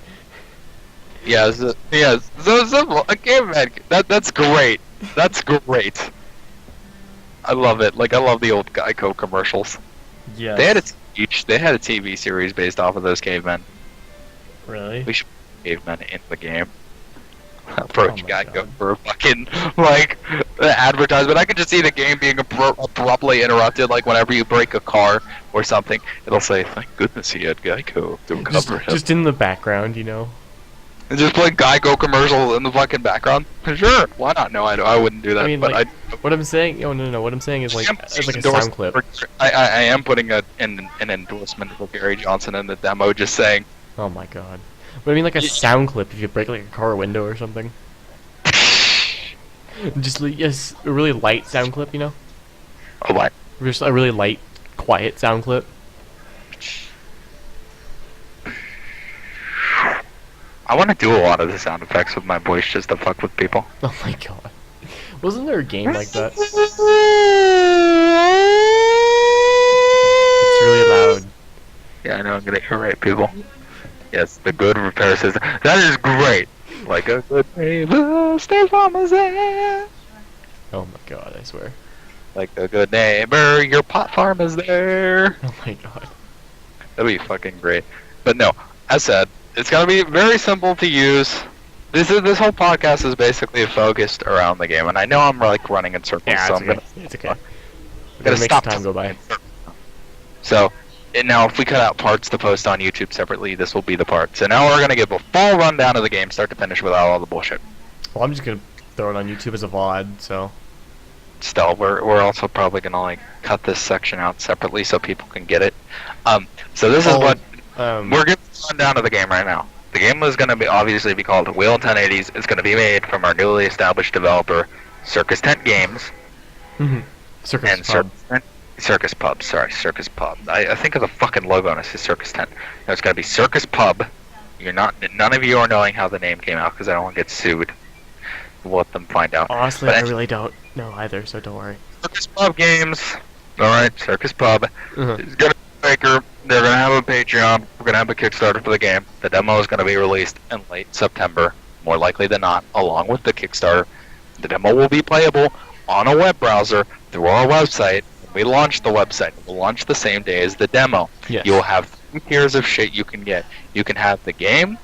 Yeah, so simple. A caveman. That's great. That's great. I love it. Like, I love the old Geico commercials. Yeah. They had a TV series based off of those cavemen. Really? We should, cavemen in the game. Approach Oh my Geico God. for a fucking like advertisement. I could just see the game being abruptly interrupted, like whenever you break a car or something. It'll say, "Thank goodness he had Geico to cover him." Just in the background, you know. And just play Geico commercials in the fucking background. Sure, why not? No, I wouldn't do that. I mean, but like, what I'm saying. Oh no. What I'm saying is like, it's like a sound clip. I am putting an endorsement for Gary Johnson in the demo, just saying. Oh my God. But I mean, like a sound clip if you break like a car window or something. Just yes, a really light sound clip, you know. Oh, what? Just a really light, quiet sound clip. I want to do a lot of the sound effects with my voice just to fuck with people. Oh my God. Wasn't there a game like that? It's really loud. Yeah, I know, I'm gonna irrate people. Yes, the good repair system. That is great! Like a good neighbor, State Farm is there! Oh my God, I swear. Like a good neighbor, your pot farm is there! Oh my God. That'd be fucking great. But no, as said, it's gonna be very simple to use. This whole podcast is basically focused around the game, and I know I'm like running in circles, Yeah, so it's I'm okay. gonna It's okay. gotta It makes stop time go by. So, and now if we cut out parts to post on YouTube separately, this will be the part. So now we're gonna give a full rundown of the game, start to finish, without all the bullshit. Well, I'm just gonna throw it on YouTube as a VOD, so. Still, we're also probably gonna like cut this section out separately so people can get it. So this is what we're giving a rundown of the game right now. The game is gonna be obviously be called Wheel 1080's. It's gonna be made from our newly established developer, Circus Tent Games. Circus And Pub. Circus Pub, sorry, Circus Pub. I think of the fucking logo and it says Circus Tent. No, it's gotta be Circus Pub. None of you are knowing how the name came out because I don't want to get sued. We'll let them find out. Honestly, But I really don't know either, so don't worry. Circus Pub Games. Alright, Circus Pub. It's gonna be a maker. They're gonna have a Patreon. We're gonna have a Kickstarter for the game. The demo is gonna be released in late September, more likely than not, along with the Kickstarter. The demo will be playable on a web browser through our website. We launch the website. We'll launch the same day as the demo. Yes. You'll have 3 tiers of shit you can get. You can have the game.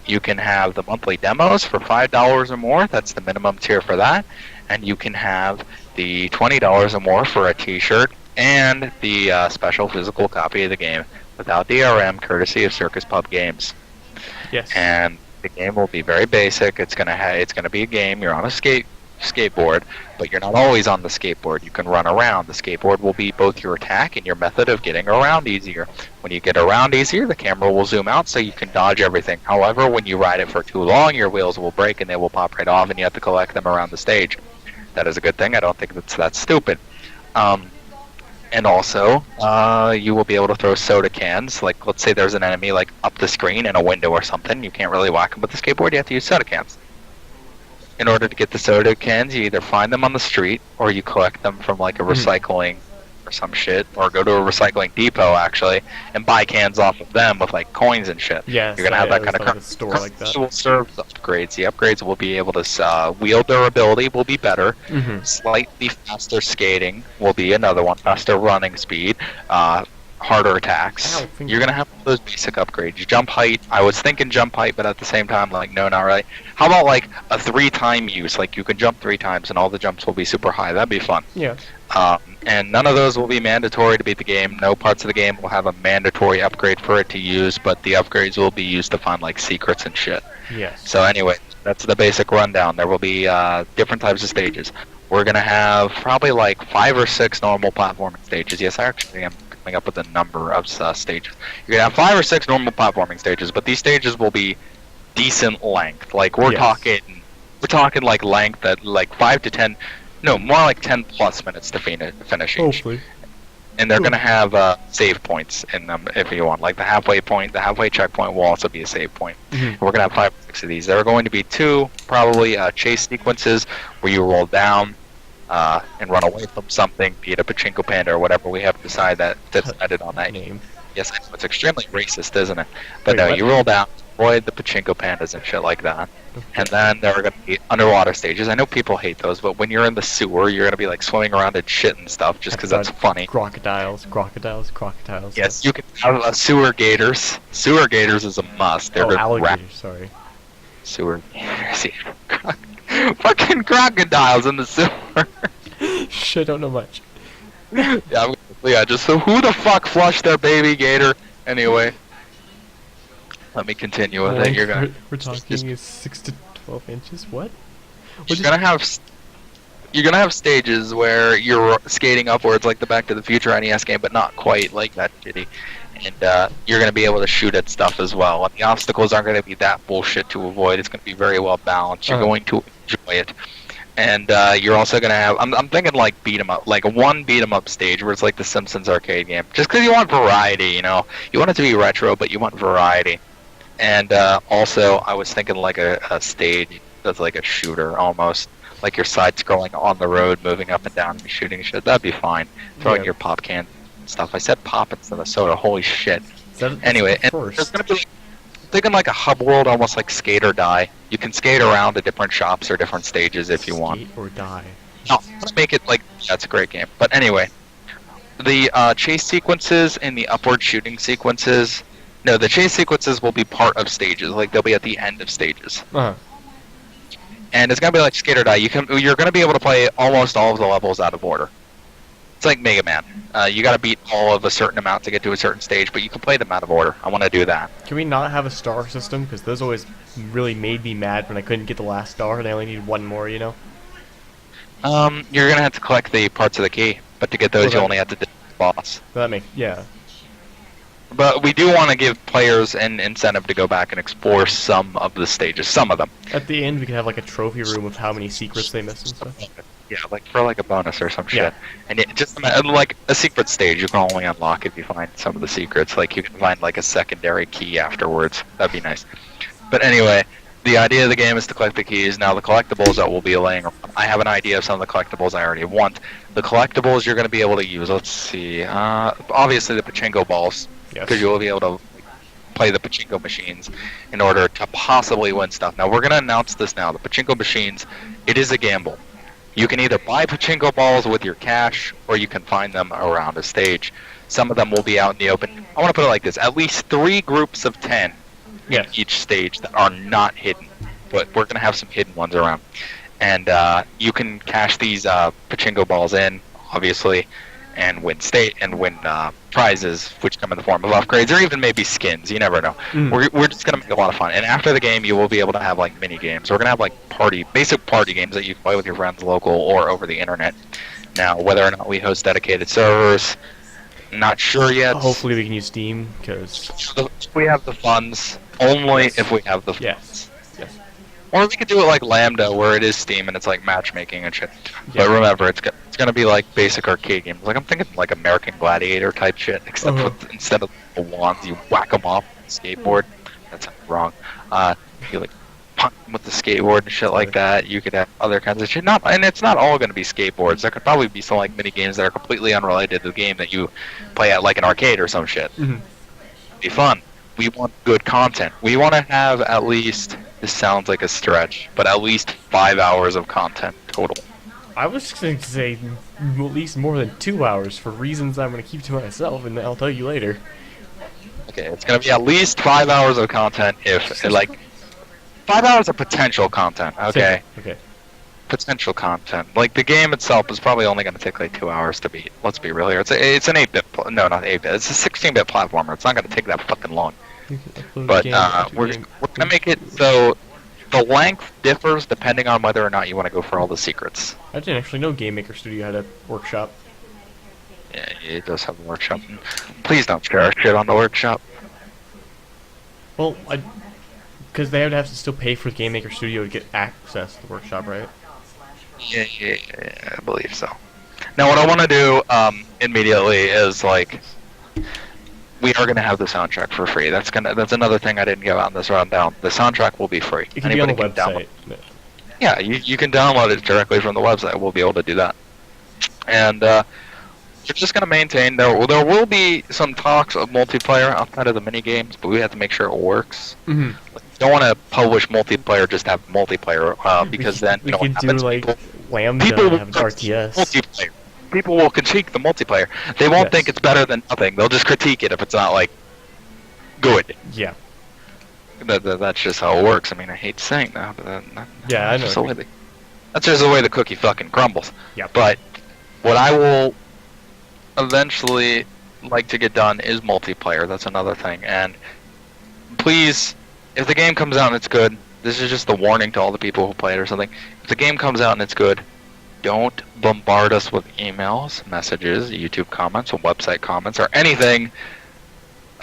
You can have the monthly demos for $5 or more. That's the minimum tier for that. And you can have the $20 or more for a t-shirt and the special physical copy of the game without DRM, courtesy of Circus Pub Games. Yes. And the game will be very basic. It's gonna be a game. You're on a skateboard, but you're not always on the skateboard. You can run around. The skateboard will be both your attack and your method of getting around easier. When you get around easier, the camera will zoom out so you can dodge everything. However, when you ride it for too long, your wheels will break and they will pop right off and you have to collect them around the stage. That is a good thing. I don't think that's stupid. And also, you will be able to throw soda cans. Like, let's say there's an enemy like up the screen in a window or something. You can't really whack them with the skateboard. You have to use soda cans. In order to get the soda cans, you either find them on the street or you collect them from like a recycling or some shit, or go to a recycling depot actually and buy cans off of them with like coins and shit. Yeah, You're gonna have that kind of like a store like that. will serve the upgrades. The upgrades will be able to wheel durability will be better. Slightly faster skating will be another one. Faster running speed. Harder attacks. You're gonna have those basic upgrades. Jump height. I was thinking jump height, but at the same time, like, no, not really. How about like a 3-time use? Like you can jump 3 times, and all the jumps will be super high. That'd be fun. Yeah. And none of those will be mandatory to beat the game. No parts of the game will have a mandatory upgrade for it to use, but the upgrades will be used to find like secrets and shit. Yes. So anyway, that's the basic rundown. There will be different types of stages. We're gonna have probably like 5 or 6 normal platforming stages. Yes, I actually am coming up with a number of stages. You're gonna have 5 or 6 normal platforming stages, but these stages will be decent length. Like we're talking like length at like 5 to 10. No, more like 10 plus minutes to finish each. Hopefully. And they're gonna have save points in them if you want. Like the halfway point, the halfway checkpoint will also be a save point. We're gonna have 5 or 6 of these. There are going to be 2 probably chase sequences where you roll down and run away from something, be it a pachinko panda or whatever. We have decided on that Name. Yes, I know, it's extremely racist, isn't it? But Wait, no, what? you roll down. avoid the pachinko pandas and shit like that. And then there are going to be underwater stages. I know people hate those, but when you're in the sewer, you're going to be like swimming around in shit and stuff just because that's funny. Crocodiles. Yes, you can have sewer gators. Sewer gators is a must. They're good alligators, sorry. Sewer gators. Fucking crocodiles in the sewer. Shit, I don't know much. Yeah, just so who the fuck flushed their baby gator? Anyway. Let me continue with it. We're talking is 6 to 12 inches. What? You're gonna have stages where you're skating upwards like the Back to the Future NES game, but not quite like that shitty. And you're gonna be able to shoot at stuff as well. And the obstacles aren't gonna be that bullshit to avoid. It's gonna be very well balanced. You're going to enjoy it. And you're also gonna have. I'm thinking like beat 'em up, like one beat 'em up stage where it's like the Simpsons arcade game, just because you want variety. You know, you want it to be retro, but you want variety. And also, I was thinking like a stage that's like a shooter almost, like you're side-scrolling on the road, moving up and down and shooting shit. That'd be fine. Throwing your pop can stuff. I said pop instead of soda. Holy shit. Anyway, and there's gonna be thinking like a hub world, almost like Skate or Die. You can skate around to different shops or different stages if you want. Skate or Die. No, let's make it like that's a great game. But anyway, the chase sequences and the upward shooting sequences. No, the chase sequences will be part of stages. Like they'll be at the end of stages. And it's gonna be like Skate or Die. You're gonna be able to play almost all of the levels out of order. It's like Mega Man. You gotta beat all of a certain amount to get to a certain stage, but you can play them out of order. I want to do that. Can we not have a star system? Because those always really made me mad when I couldn't get the last star and I only needed one more, you know? You're gonna have to collect the parts of the key, but to get those you only have to do the boss. Yeah. But we do want to give players an incentive to go back and explore some of the stages, some of them. At the end, we could have like a trophy room of how many secrets they missed and stuff. Yeah, like for like a bonus or some shit. And it just like a secret stage, you can only unlock if you find some of the secrets. Like you can find like a secondary key afterwards. That'd be nice. But anyway, the idea of the game is to collect the keys. Now the collectibles that we'll be laying around, I have an idea of some of the collectibles I already want. The collectibles you're going to be able to use, let's see, obviously the pachinko balls. Because you'll be able to play the pachinko machines in order to possibly win stuff. Now, we're going to announce this now. The pachinko machines, it is a gamble. You can either buy pachinko balls with your cash, or you can find them around a stage. Some of them will be out in the open. I want to put it like this. At least 3 groups of 10 in each stage that are not hidden. But we're going to have some hidden ones around. And you can cash these pachinko balls in, obviously, and win prizes, which come in the form of upgrades, or even maybe skins. You never know. We're just gonna make a lot of fun. And after the game, you will be able to have like mini games. We're gonna have like basic party games that you can play with your friends, local or over the internet. Now, whether or not we host dedicated servers, not sure yet. Hopefully, we can use Steam because we have the funds. Only if we have the funds. Yes. Or we could do it like Lambda, where it is Steam and it's like matchmaking and shit. But remember, it's gonna be like basic arcade games. Like I'm thinking like American Gladiator type shit, except instead of the wands, you whack them off with the skateboard. That's wrong. You like punch them with the skateboard and shit like that. You could have other kinds of shit. And it's not all gonna be skateboards. There could probably be some like mini games that are completely unrelated to the game that you play at like an arcade or some shit. Be fun. We want good content. We want to have at least, this sounds like a stretch, but at least 5 hours of content total. I was going to say at least more than 2 hours for reasons I'm going to keep to myself, and I'll tell you later. Okay, it's going to be at least 5 hours of content, like 5 hours of potential content, okay? Okay. Potential content. Like, the game itself is probably only going to take like 2 hours to beat. Let's be real here. It's an 8-bit, no, not 8-bit. It's a 16-bit platformer. It's not going to take that fucking long. But we're going to make it so the length differs depending on whether or not you want to go for all the secrets. I didn't actually know Game Maker Studio had a workshop. Yeah, it does have a workshop. Please don't share our shit on the workshop. Well, because they would have to still pay for Game Maker Studio to get access to the workshop, right? Yeah, I believe so. Now, what I want to do immediately is like, we are going to have the soundtrack for free. That's another thing I didn't give out in this rundown. The soundtrack will be free. It can be on the website. Yeah, you can download it directly from the website. We'll be able to do that. And We're just gonna maintain. There will be some talks of multiplayer outside of the mini games, but we have to make sure it works. Mm-hmm. Don't want to publish multiplayer just to have multiplayer, because then we you know could what do happens? like Lambda People and will have critique RTS. multiplayer. People will critique the multiplayer. They won't Yes. think it's better than nothing. They'll just critique it if it's not like good. Yeah. That's just how it works. I mean, I hate saying that, but Yeah, I that's just know. the way that's just the way the cookie fucking crumbles. Yeah. But what I will eventually like to get done is multiplayer. That's another thing. And please, if the game comes out and it's good, this is just the warning to all the people who play it or something. If the game comes out and it's good, don't bombard us with emails, messages, YouTube comments, or website comments, or anything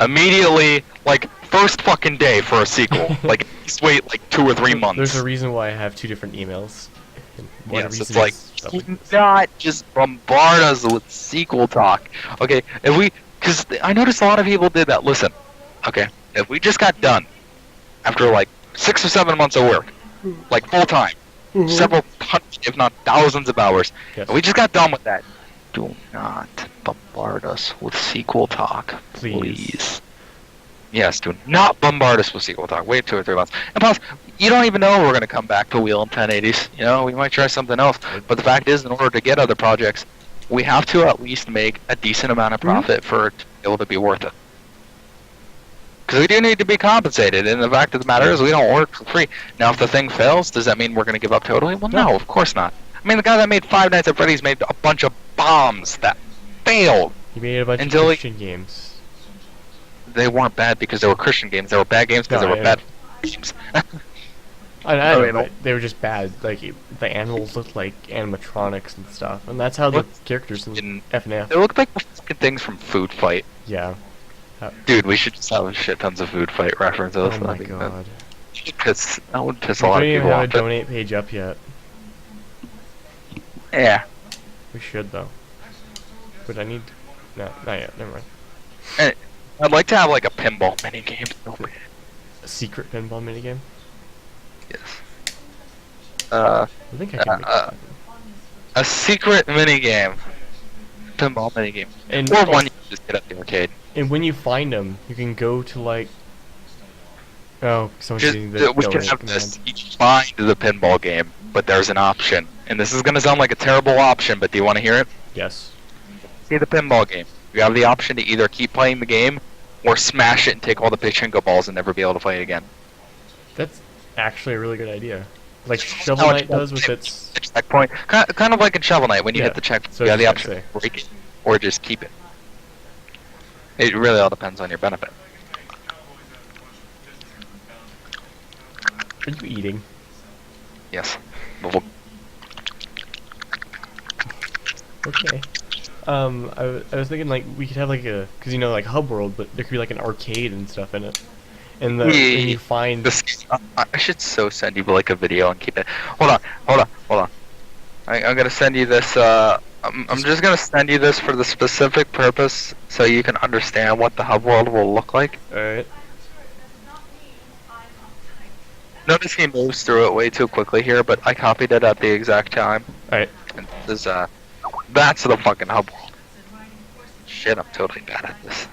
immediately, like, first fucking day for a sequel. Like, just wait, like, 2 or 3 months. There's a reason why I have 2 different emails. And one Yes, it's reason like, is stuff do like this. not just bombard us with sequel talk. Okay, if we, because I noticed a lot of people did that. Listen, okay, if we just got done after like 6 or 7 months of work, like full time, several hundred, if not thousands of hours, Yes. and we just got done with that, do not bombard us with sequel talk, please. Yes, do not bombard us with sequel talk. Wait 2 or 3 months. And plus, you don't even know if we're going to come back to Wheel and 1080's. You know, we might try something else. But the fact is, in order to get other projects, we have to at least make a decent amount of profit for it to be able to be worth it. Because we do need to be compensated, and the fact of the matter is we don't work for free. Now, if the thing fails, does that mean we're going to give up totally? Well, no, of course not. I mean, the guy that made Five Nights at Freddy's made a bunch of bombs that failed. You made a bunch Until of he- Christian games. They weren't bad because they were Christian games. They were bad games because No, they were yeah. bad games. I know, you know. but they were just bad. Like, the animals looked like animatronics and stuff. And that's how the What? characters in In- FNF. They looked like the fucking things from Food Fight. Yeah. Dude, we should just have shit tons of Food Fight references. Oh my I think god. that would piss We a lot don't of even people have a off. donate page up yet. Yeah. We should, though. But I need... No, not yet. Never mind. And I'd like to have like a pinball minigame. A secret pinball minigame? Yes. I think I can make that happen. A secret minigame. Pinball minigame. And, Or one you can just get at the arcade. and when you find them, you can go to, like... Oh, someone's Just, using the we can donate have command. this. You find the pinball game, but there's an option. And this is going to sound like a terrible option, but do you want to hear it? Yes. See the pinball game. You have the option to either keep playing the game or smash it and take all the pachinko balls and never be able to play it again. That's actually a really good idea. Like How Shovel much Knight does with its... checkpoint. Kind of like in Shovel Knight, when you Yeah, hit the checkpoint, so you have the I was option gonna to break it or just keep it. It really all depends on your benefit. Are you eating? Yes. But Okay. I was thinking like we could have like a, cause you know like Hub World, but there could be like an arcade and stuff in it. And when you find I should so send you like a video and keep it. Hold on. I'm gonna send you this. I'm just gonna send you this for the specific purpose so you can understand what the Hub World will look like. alright. Notice he moves through it way too quickly here, but I copied it at the exact time. Alright. And this is that's the fucking Hub World. Shit, I'm totally bad at this.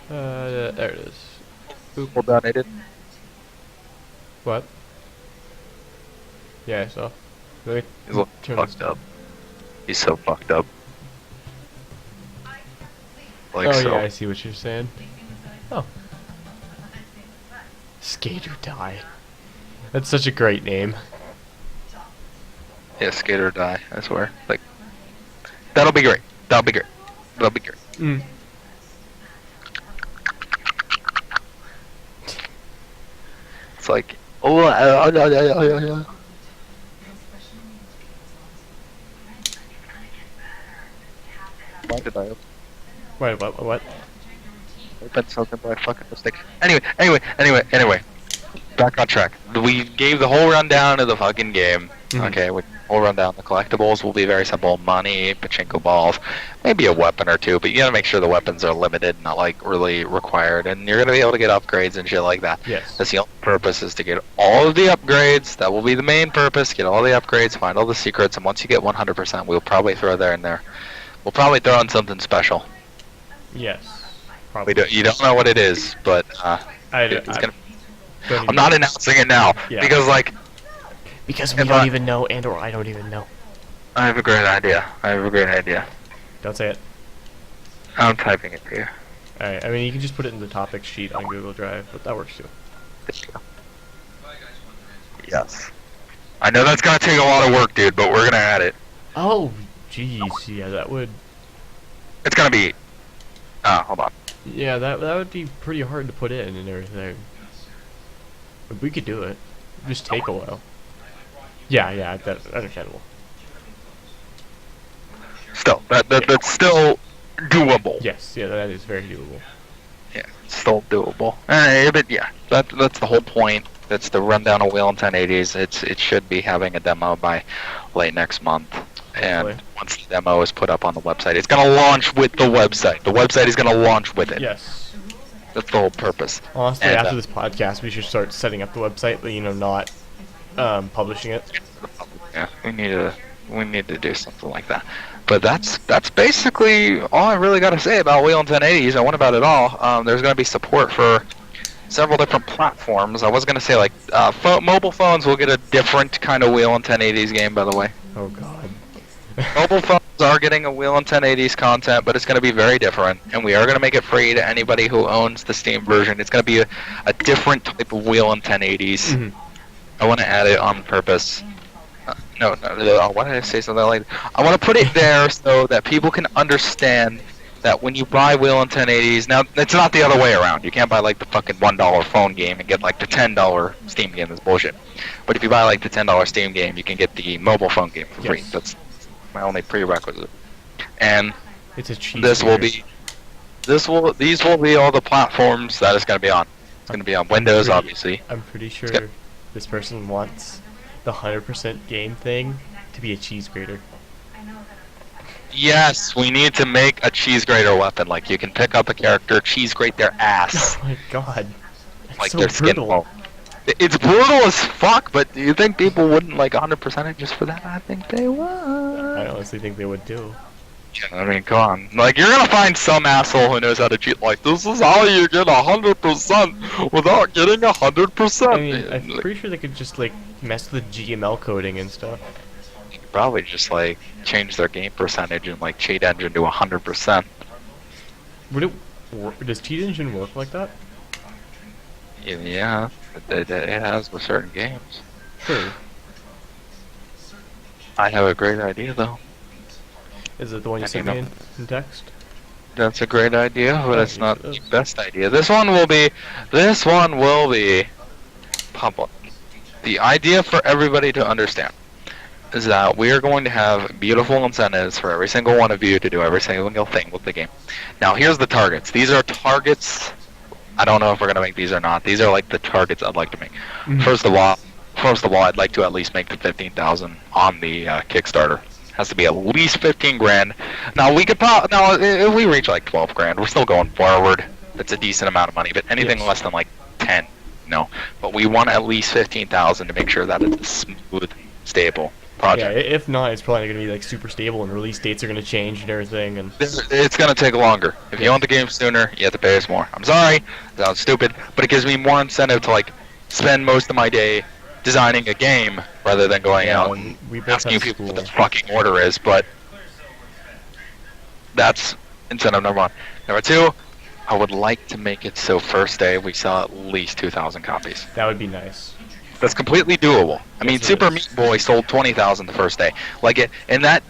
There it is. Well done, I did. What? Yeah, I saw. Let me He's looking turn fucked this up. He's so fucked up. Like oh so. yeah, I see what you're saying. Oh. Skate or Die. That's such a great name. Yeah, skate or die, I swear. Like, that'll be great. That'll be great. That'll be great. Mm. It's like, oh, yeah. Why did I Wait, what? open something by fucking mistake? Anyway. Back on track. We gave the whole rundown of the fucking game. Mhm. Okay, we whole rundown. The collectibles will be very simple: money, pachinko balls, maybe a weapon or two. But you gotta make sure the weapons are limited, not like really required. And you're gonna be able to get upgrades and shit like that. Yes. That's the only purpose, is to get all of the upgrades. That will be the main purpose. Get all the upgrades, find all the secrets, and once you get 100%, we'll probably throw there and there We'll probably throw in something special. Yes. We Probably. don't, you don't know what it is, but I gonna. don't I'm even- not announcing it now Yeah. because like because we if don't I- even know, and or I don't even know. I have a great idea. Don't say it. I'm typing it to you. Alright, I mean, you can just put it in the topics sheet on Google Drive, but that works too. Yes. I know that's gonna take a lot of work, dude, but we're gonna add it. Oh, jeez, yeah, that would... It's gonna be. Hold on. Yeah, that would be pretty hard to put in and everything. But we could do it. It'd just take a while. Yeah, that's understandable. Still, that's still doable. Yes, yeah, that is very doable. Yeah, still doable. But yeah, that's the whole point. That's the rundown of Wheel and 1080's. It should be having a demo by late next month. And Hopefully. once the demo is put up on the website, it's gonna launch with the website. The website is gonna launch with it. Yes. That's the whole purpose. Honestly, And, after this podcast, we should start setting up the website, but, you know, not publishing it. Yeah, we need to do something like that. But that's basically all I really got to say about Wheel and 1080's. I went about it all. There's going to be support for several different platforms. I was going to say like mobile phones will get a different kind of Wheel and 1080's game, by the way. Oh, God. Mobile phones are getting a Wheel and 1080's content, but it's going to be very different, and we are going to make it free to anybody who owns the Steam version. It's going to be a different type of Wheel and 1080's. Mhm. I want to add it on purpose. No, why did I say something like that? I want to put it there so that people can understand that when you buy Wheel and 1080's, now it's not the other way around. You can't buy like the fucking $1 phone game and get like the $10 Steam game. That's bullshit. But if you buy like the $10 Steam game, you can get the mobile phone game for free. Yes. That's my only prerequisite. And It's a cheat. these will be all the platforms that it's going to be on. It's going to be on Windows, pretty- obviously. I'm pretty sure good. this person wants the 100% game thing to be a cheese grater. Yes, we need to make a cheese grater weapon. Like you can pick up a character, cheese grate their ass, Oh my god. That's like so their skin. brutal. bone. It's brutal as fuck, but do you think people wouldn't like 100% it just for that? I think they would. I honestly think they would do. Yeah, I mean, come on. Like you're gonna find some asshole who knows how to cheat. Like this is how you get 100% without getting 100%. I mean, I'm pretty sure they could just, like, mess with the GML coding and stuff. Probably just like change their game percentage and like cheat engine to 100%. Would it does Cheat Engine work like that? Yeah, it has with certain games. Sure. I have a great idea though. Is it the one you sent me in text? That's a great idea, but Oh, it's not the yes. best idea. This one will be public. The idea for everybody to understand is that we are going to have beautiful incentives for every single one of you to do every single thing with the game. Now, here's the targets. These are targets. I don't know if we're going to make these or not. These are like the targets I'd like to make. Mhm. First of all, I'd like to at least make the 15,000 on the Kickstarter. Has to be at least 15 grand. Now we could if we reach like 12 grand, we're still going forward. That's a decent amount of money, but anything Yes. less than like 10, no. But we want at least 15,000 to make sure that it's a smooth, stable Yeah, project. if not, it's probably gonna be like super stable and release dates are gonna change and everything. And It's gonna take longer. If you want the game sooner, you have to pay us more. I'm sorry, it sounds stupid, but it gives me more incentive to like spend most of my day designing a game rather than going out and we both asking have people what school. the fucking order is. But that's incentive number one. Number two, I would like to make it so first day we sell at least 2,000 copies. That would be nice. That's completely doable. I mean, Yes, it Super is. Meat Boy sold 20,000 the first day. And that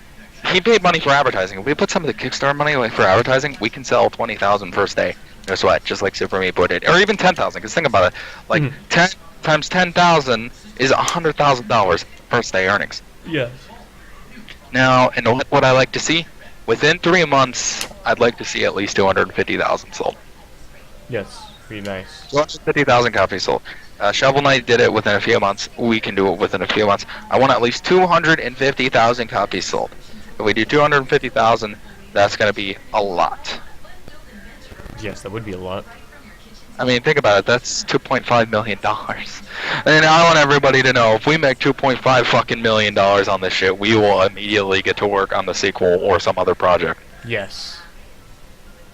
he paid money for advertising. If we put some of the Kickstarter money like for advertising, we can sell 20,000 first day. No sweat, just like Super Meat Boy did, or even 10,000. Because think about it, like Mhm. 10 times 10,000 is $100,000 first day earnings. Yes. Now, and what I like to see, within 3 months, I'd like to see at least 250,000 sold. Yes. Be nice. 250,000 copies sold. Shovel Knight did it within a few months. We can do it within a few months. I want at least 250,000 copies sold. If we do 250,000, that's going to be a lot. Yes, that would be a lot. I mean, think about it. That's $2.5 million. And I want everybody to know, if we make $2.5 fucking million on this shit, we will immediately get to work on the sequel or some other project. Yes.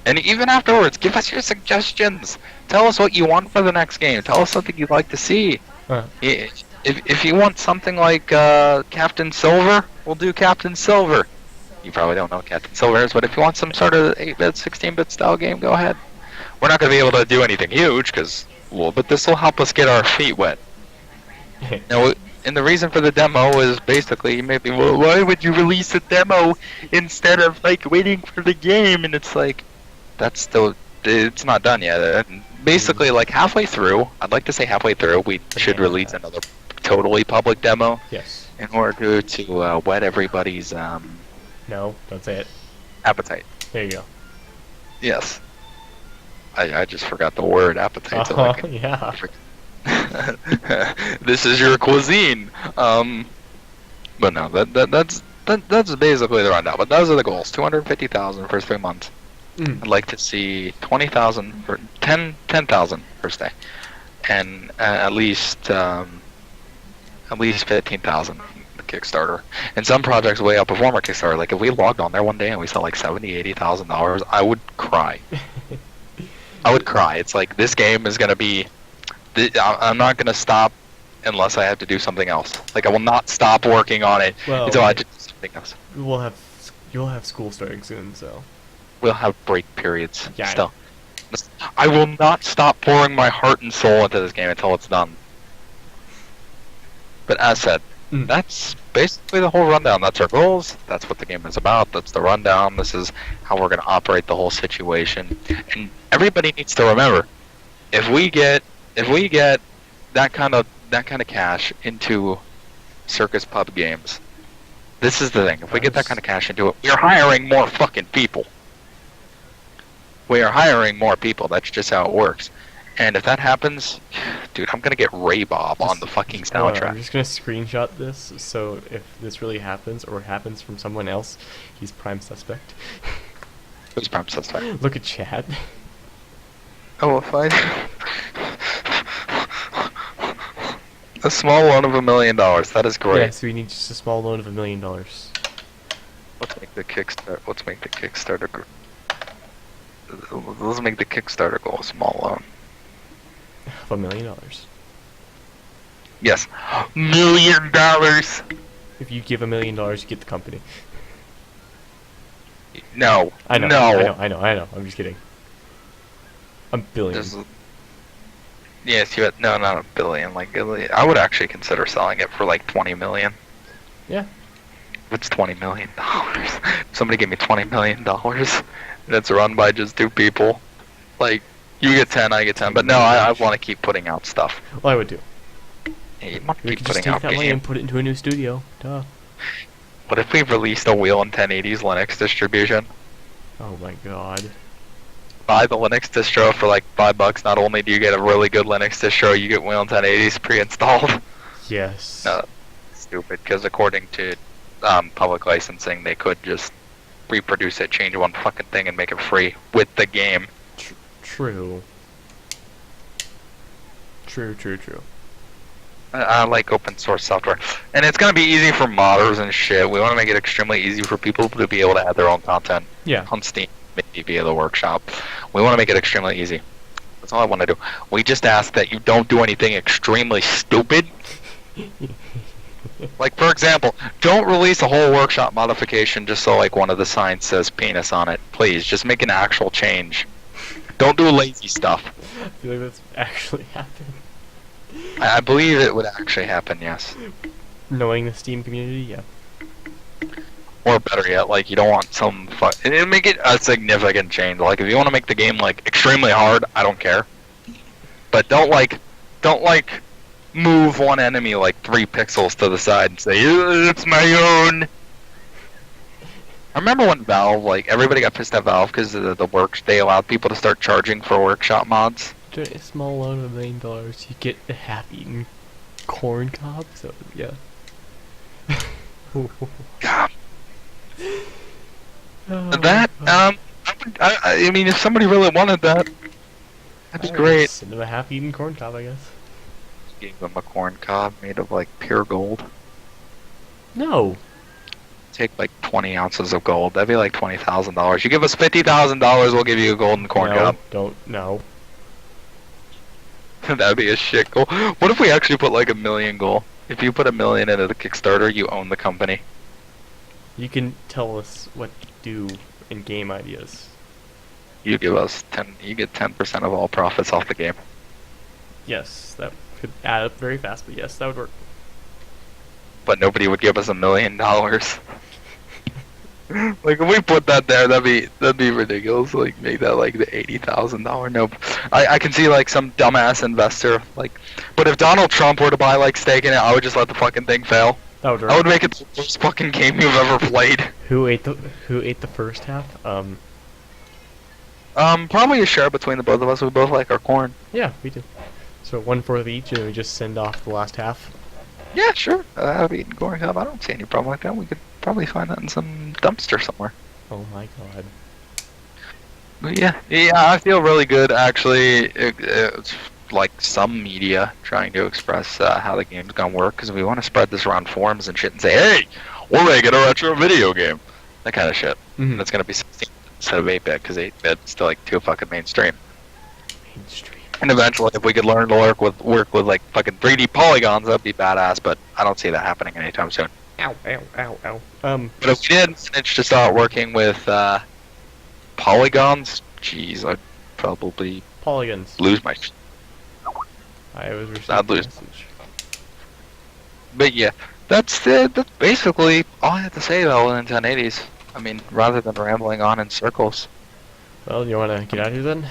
And even afterwards, give us your suggestions. Tell us what you want for the next game. Tell us something you'd like to see. If you want something like Captain Silver, we'll do Captain Silver. You probably don't know what Captain Silver is, but if you want some sort of 8-bit, 16-bit style game, go ahead. We're not going to be able to do anything huge, but this will help us get our feet wet. Now, and the reason for the demo is basically, you may be, well, why would you release a demo instead of like waiting for the game? And it's like, it's not done yet. And basically, like halfway through, I'd like to say halfway through, we should release another totally public demo. Yes. In order to whet everybody's No, don't say it. appetite. There you go. Yes. I just forgot the word appetite. So Oh, yeah. This is your cuisine. But no, that's basically the rundown. But those are the goals. 250,000 first 3 months. I'd like to see 20,000 for 10,000 first day, and at least 15,000 the Kickstarter. And some projects way outperform our Kickstarter. Like if we logged on there one day and we saw like $70,000-$80,000, I would cry. I would cry. It's like, this game is gonna be. I'm not gonna stop unless I have to do something else. Like I will not stop working on it until I do something else. You'll have school starting soon, so. We'll have break periods. Yeah. Still, I will not stop pouring my heart and soul into this game until it's done. But as said, that's basically the whole rundown. That's our goals. That's what the game is about. That's the rundown. This is how we're going to operate the whole situation. And everybody needs to remember, if we get that kind of cash into Circus Pub games, this is the thing. If we get that kind of cash into it, we're hiring more fucking people. We are hiring more people. That's just how it works. And if that happens, dude, I'm gonna get Ray Bob on the fucking soundtrack. I'm just gonna screenshot this, so if this really happens, or happens from someone else, he's prime suspect. Who's prime suspect? Look at chat. Oh, fine. A small loan of $1 million. That is great. Yes, we need just a small loan of $1 million. Let's make the Kickstarter. Let's make the Kickstarter goal a small loan. Of $1 million. Yes, $1 million. If you give $1 million, you get the company. No. I know. No. I know. I'm just kidding. $1 billion. Yes, you had not $1 billion. Like I would actually consider selling it for like 20 million. Yeah. It's $20 million. Somebody give me $20 million. That's run by just 2 people. Like, you get 10, I get 10. But no, I want to keep putting out stuff. Well, I would do. Yeah, you want to We keep could just putting take out that money games. and put it into a new studio. Duh. What if we released a Wheel and 1080's Linux distribution? Oh my god. Buy the Linux distro for like $5. Not only do you get a really good Linux distro, you get Wheel and 1080's pre-installed. Yes. No, stupid. Because according to public licensing, they could just reproduce it, change one fucking thing, and make it free with the game. True. True. I like open source software, and it's gonna be easy for modders and shit. We want to make it extremely easy for people to be able to add their own content. Yeah. On Steam, maybe via the workshop. We want to make it extremely easy. That's all I want to do. We just ask that you don't do anything extremely stupid. Like, for example, don't release a whole workshop modification just so like one of the signs says penis on it. Please, just make an actual change. Don't do lazy stuff. I feel like that's actually happened. I believe it would actually happen, yes. Knowing the Steam community, yeah. Or better yet, like, you don't want some and make it a significant change. Like, if you want to make the game like extremely hard, I don't care. But don't move one enemy like 3 pixels to the side and say, it's my own. I remember when Valve, like, everybody got pissed at Valve because they allowed people to start charging for workshop mods. During a small loan of $1 million, you get a half-eaten corn cob. So yeah. God. That I mean, if somebody really wanted that, That'd be great. Send him a half-eaten corn cob, I guess. Gave him a corn cob made of like pure gold. No. Take like 20 ounces of gold. That'd be like $20,000. You give us $50,000, we'll give you a golden corn No, cob. don't, no. That'd be a shit goal. What if we actually put like $1 million goal? If you put $1 million into the Kickstarter, you own the company. You can tell us what to do in game ideas. You give us 10. You get 10% of all profits off the game. Yes, that could add up very fast, but yes, that would work. But nobody would give us $1 million. Like if we put that there, that'd be ridiculous. Like make that like the $80,000. Nope. I can see like some dumbass investor like. But if Donald Trump were to buy like stake in it, I would just let the fucking thing fail. That would work. I would make it the worst fucking game you've ever played. Who ate the first half? Probably a share between the both of us. We both like our corn. Yeah, we do. So 1/4 each, and we just send off the last half. Yeah, sure. I've eaten corn cob. I don't see any problem like that. We could probably find that in some dumpster somewhere. Oh my god. But yeah, I feel really good actually. It's like some media trying to express how the game's gonna work because we want to spread this around forums and shit and say, hey, we're making a retro video game. That kind of shit. Mhm. That's gonna be 16 instead of 8-bit because 8-bit's still like too fucking mainstream. Mainstream. And eventually, if we could learn to work with like fucking 3D polygons, that'd be badass. But I don't see that happening anytime soon. Ow, ow, ow, ow. But if we did manage to start working with polygons, jeez, I'd probably polygons. lose my. I was receiving I'd a lose. message. But yeah, that's basically all I have to say about the 1080's. I mean, rather than rambling on in circles. Well, you wanna get out of here then?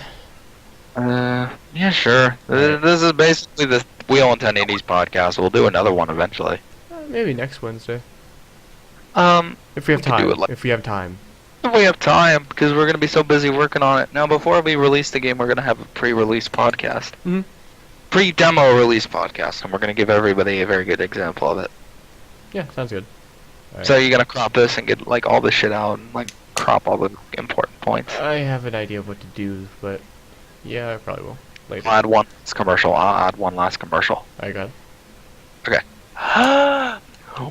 Yeah, sure. This is basically the Wheel and 1080's podcast. We'll do another one eventually. Maybe next Wednesday. If we have we could do time. it like- If we have time. If we have time, because we're gonna be so busy working on it. Now, before we release the game, we're gonna have a pre-release podcast. Mhm. Pre-demo release podcast, and we're gonna give everybody a very good example of it. Yeah, sounds good. Alright. So you're gonna crop this and get like all this shit out and like crop all the important points. I have an idea of what to do, but yeah, I probably will later. I'll add one last commercial. I'll add one last commercial. I got it.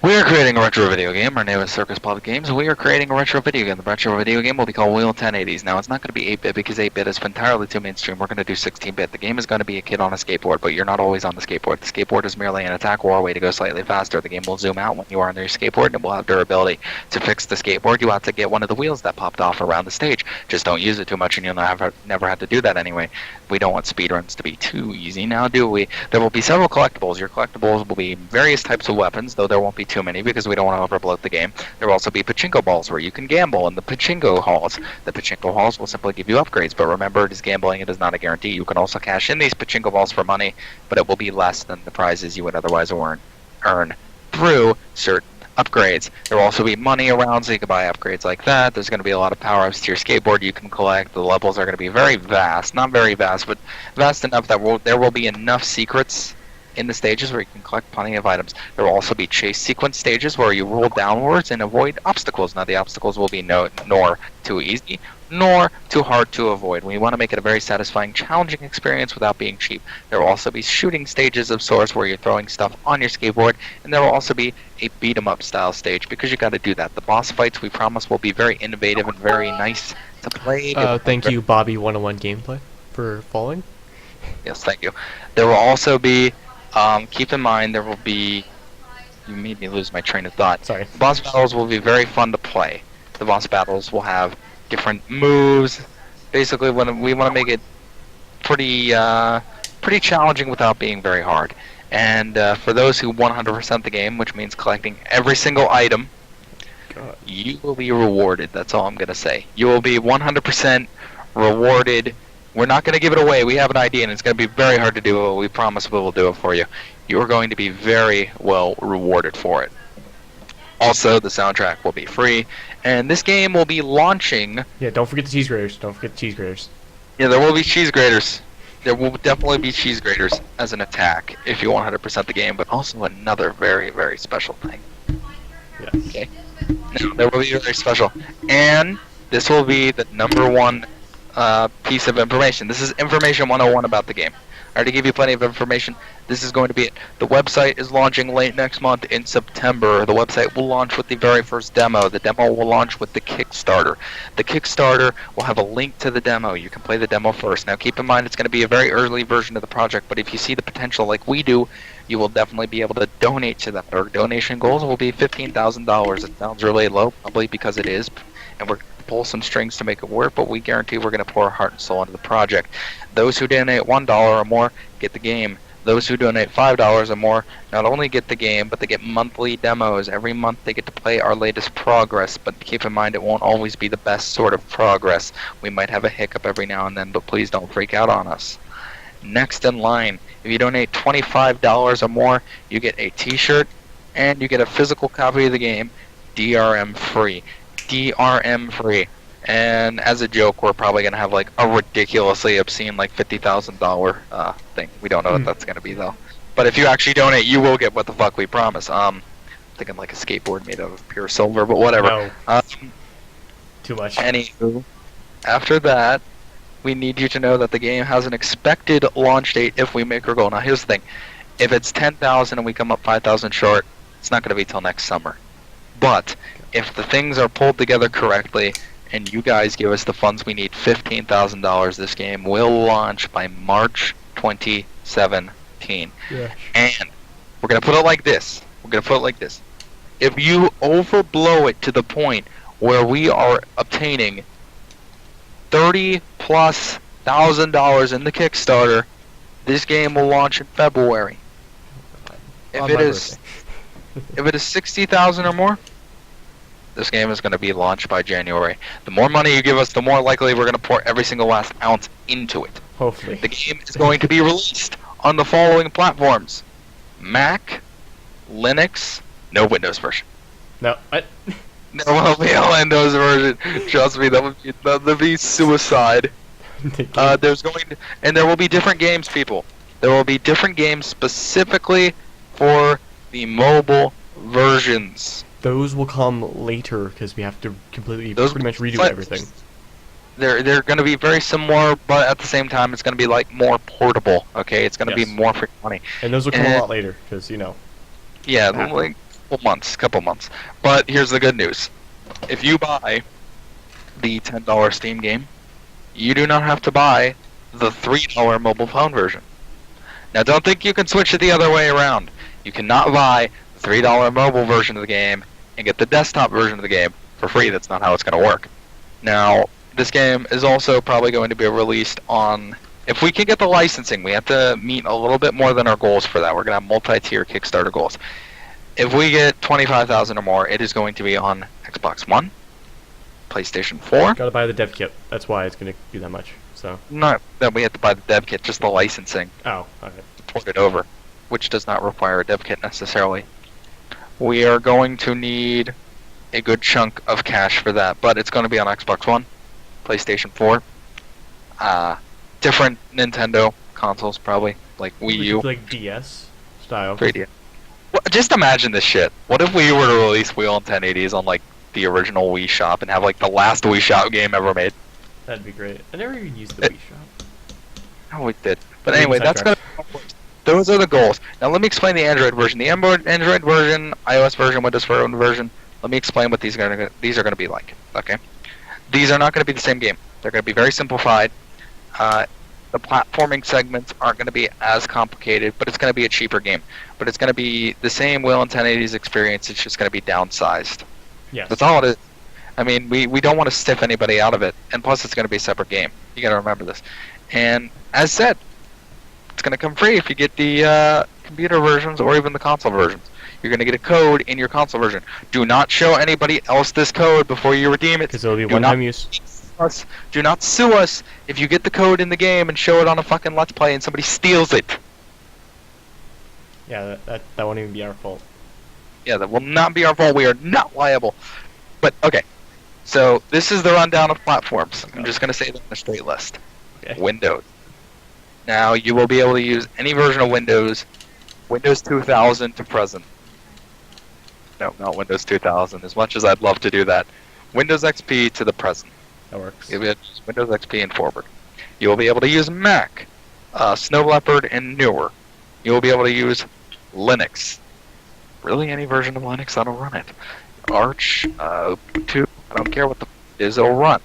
We are creating a retro video game. Our name is Circus Public Games. We are creating a retro video game. The retro video game will be called Wheel 1080's. Now, it's not going to be 8-bit because 8-bit is entirely too mainstream. We're going to do 16-bit. The game is going to be a kid on a skateboard, but you're not always on the skateboard. The skateboard is merely an attack or a way to go slightly faster. The game will zoom out when you are on your skateboard, and it will have durability. To fix the skateboard, you have to get one of the wheels that popped off around the stage. Just don't use it too much, and you'll never have to do that anyway. We don't want speedruns to be too easy now, do we? There will be several collectibles. Your collectibles will be various types of weapons, though there won't be too many because we don't want to overbloat the game. There will also be pachinko balls where you can gamble in the pachinko halls. The pachinko halls will simply give you upgrades, but remember, it is gambling. It is not a guarantee. You can also cash in these pachinko balls for money, but it will be less than the prizes you would otherwise earn through certain upgrades. There will also be money around, so you can buy upgrades like that. There's going to be a lot of power-ups to your skateboard you can collect. The levels are going to be very vast. Not very vast, but vast enough that there will be enough secrets in the stages where you can collect plenty of items. There will also be chase sequence stages where you roll downwards and avoid obstacles. Now, the obstacles will be nor too easy, nor too hard to avoid. We want to make it a very satisfying, challenging experience without being cheap. There will also be shooting stages of sorts where you're throwing stuff on your skateboard, and there will also be a beat-em-up style stage because you got to do that. The boss fights, we promise, will be very innovative and very nice to play. Thank you, Bobby 101 Gameplay, for following. Yes, thank you. There will also be, keep in mind, there will be, you made me lose my train of thought. Sorry. The boss battles will be very fun to play. The boss battles will have different moves. Basically, we want to make it pretty challenging without being very hard. And for those who 100% the game, which means collecting every single item, God. you will be rewarded. That's all I'm going to say. You will be 100% rewarded. We're not going to give it away. We have an idea, and it's going to be very hard to do, but we promise we will do it for you. You are going to be very well rewarded for it. Also, the soundtrack will be free, and this game will be launching. Yeah, don't forget the cheese graters. Don't forget the cheese graters. Yeah, there will be cheese graters. There will definitely be cheese graters as an attack if you 100% the game, but also another very, very special thing. Yes. Okay. Now, there will be very special. And this will be the #1 piece of information. This is information 101 about the game. I already gave you plenty of information. This is going to be it. The website is launching late next month in September. The website will launch with the very first demo. The demo will launch with the Kickstarter. The Kickstarter will have a link to the demo. You can play the demo first. Now keep in mind it's going to be a very early version of the project, but if you see the potential like we do, you will definitely be able to donate to that. Our donation goals will be $15,000. It sounds really low, probably because it is, and we're pull some strings to make it work, but we guarantee we're going to pour our heart and soul into the project. Those who donate $1 or more get the game. Those who donate $5 or more not only get the game, but they get monthly demos. Every month they get to play our latest progress, but keep in mind it won't always be the best sort of progress. We might have a hiccup every now and then, but please don't freak out on us. Next in line, if you donate $25 or more, you get a t-shirt and you get a physical copy of the game, DRM free. DRM free. And as a joke, we're probably gonna have like a ridiculously obscene like $50,000 thing. We don't know what that's gonna be though. But if you actually donate, you will get what the fuck we promise. Thinking like a skateboard made out of pure silver, but whatever. No. Too much. Anywho, after that, we need you to know that the game has an expected launch date if we make our goal. Now here's the thing: if it's 10,000 and we come up 5,000 short, it's not gonna be till next summer. But if the things are pulled together correctly and you guys give us the funds we need, $15,000, this game will launch by March 2017. Yeah. And we're going to put it like this. If you overblow it to the point where we are obtaining $30,000+ in the Kickstarter, this game will launch in February. If it is 60,000 or more, this game is going to be launched by January. The more money you give us, the more likely we're going to pour every single last ounce into it. Hopefully. The game is going to be released on the following platforms: Mac, Linux, no Windows version. No, what? There will be a Windows version. Trust me, that would be suicide. There will be different games, people. There will be different games specifically for the mobile versions. Those will come later because we have to pretty much redo everything. They're going to be very similar, but at the same time, it's going to be like more portable. Okay, it's going to be more for money. And those will come a lot later because Yeah, like couple months. But here's the good news: if you buy the $10 Steam game, you do not have to buy the $3 mobile phone version. Now, don't think you can switch it the other way around. You cannot buy the $3 mobile version of the game and get the desktop version of the game for free. That's not how it's going to work. Now, this game is also probably going to be released on... If we can get the licensing, we have to meet a little bit more than our goals for that. We're going to have multi-tier Kickstarter goals. If we get 25,000 or more, it is going to be on Xbox One, PlayStation 4. Gotta buy the dev kit. That's why it's gonna be that much. So. Not that we have to buy the dev kit, just the licensing. Oh, okay. Port it over, which does not require a dev kit necessarily. We are going to need a good chunk of cash for that, but it's going to be on Xbox One, PlayStation 4, different Nintendo consoles probably, like Wii U. Like DS style. 3DS. Well, just imagine this shit. What if we were to release Wheel and 1080's on like the original Wii Shop and have like the last Wii Shop game ever made? That'd be great. I never even used the Wii Shop. Oh, we did. But anyway, that's gonna. Those are the goals. Now let me explain the Android version. The Android version, iOS version, Windows Phone version. Let me explain what these are going to be like. Okay, these are not going to be the same game. They're going to be very simplified. The platforming segments aren't going to be as complicated, but it's going to be a cheaper game. But it's going to be the same Will and 1080's experience. It's just going to be downsized. Yes. That's all it is. I mean, we don't want to stiff anybody out of it, and plus it's going to be a separate game. You got to remember this. And as said, it's going to come free if you get the computer versions or even the console versions. You're going to get a code in your console version. Do not show anybody else this code before you redeem it. Because it'll be one-time use. Do not sue us if you get the code in the game and show it on a fucking Let's Play and somebody steals it. Yeah, that won't even be our fault. Yeah, that will not be our fault. We are not liable. But, okay. So, this is the rundown of platforms. I'm just going to say them in a straight list. Okay. Windows. Now, you will be able to use any version of Windows 2000 to present. No, not Windows 2000, as much as I'd love to do that. Windows XP to the present. That works. You'll be able to use Windows XP and forward. You will be able to use Mac, Snow Leopard, and newer. You will be able to use Linux. Really, any version of Linux that'll run it. Arch, Ubuntu, I don't care what the it is, it'll run.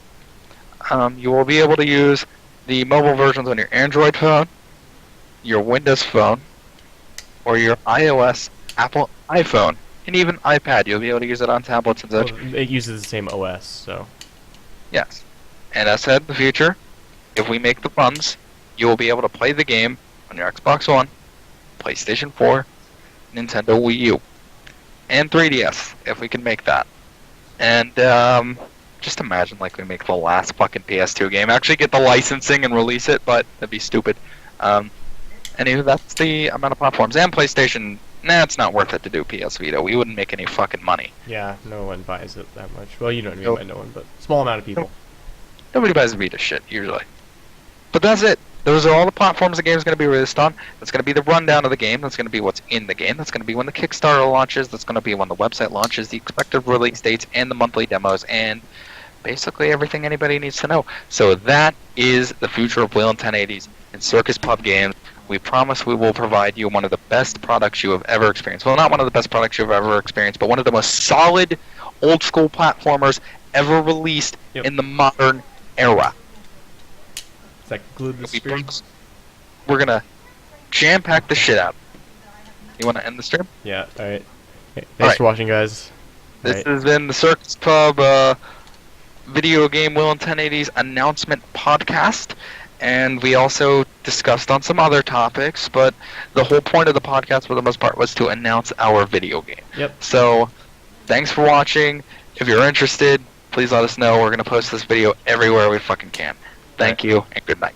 You will be able to use the mobile versions on your Android phone, your Windows phone, or your iOS, Apple iPhone, and even iPad. You'll be able to use it on tablets and such. Well, it uses the same OS, so. Yes. And as said, in the future, if we make the funds, you will be able to play the game on your Xbox One, PlayStation 4, Nintendo Wii U, and 3DS, if we can make that. And just imagine like we make the last fucking PS2 game, actually get the licensing and release it, but that'd be stupid. Anyway, that's the amount of platforms. And PlayStation, nah, it's not worth it to do PS Vita. We wouldn't make any fucking money. Yeah, no one buys it that much. Well, you know what I mean by no one, but small amount of people. Nobody buys Vita shit, usually. But that's it. Those are all the platforms the game's going to be released on. That's going to be the rundown of the game. That's going to be what's in the game. That's going to be when the Kickstarter launches. That's going to be when the website launches, the expected release dates, and the monthly demos, and basically everything anybody needs to know. So that is the future of Wheel and 1080's and Circus Pub Games. We promise we will provide you one of the best products you have ever experienced. Well, not one of the best products you've ever experienced, but one of the most solid old-school platformers ever released in the modern era. Does that conclude the stream? We're going to jam-pack the shit out. You want to end the stream? Yeah, alright. Okay, thanks for watching, guys. This has been the Circus Pub Video Game Will and 1080's announcement podcast. And we also discussed on some other topics, but the whole point of the podcast, for the most part, was to announce our video game. Yep. So, thanks for watching. If you're interested, please let us know. We're going to post this video everywhere we fucking can. Thank you, and good night.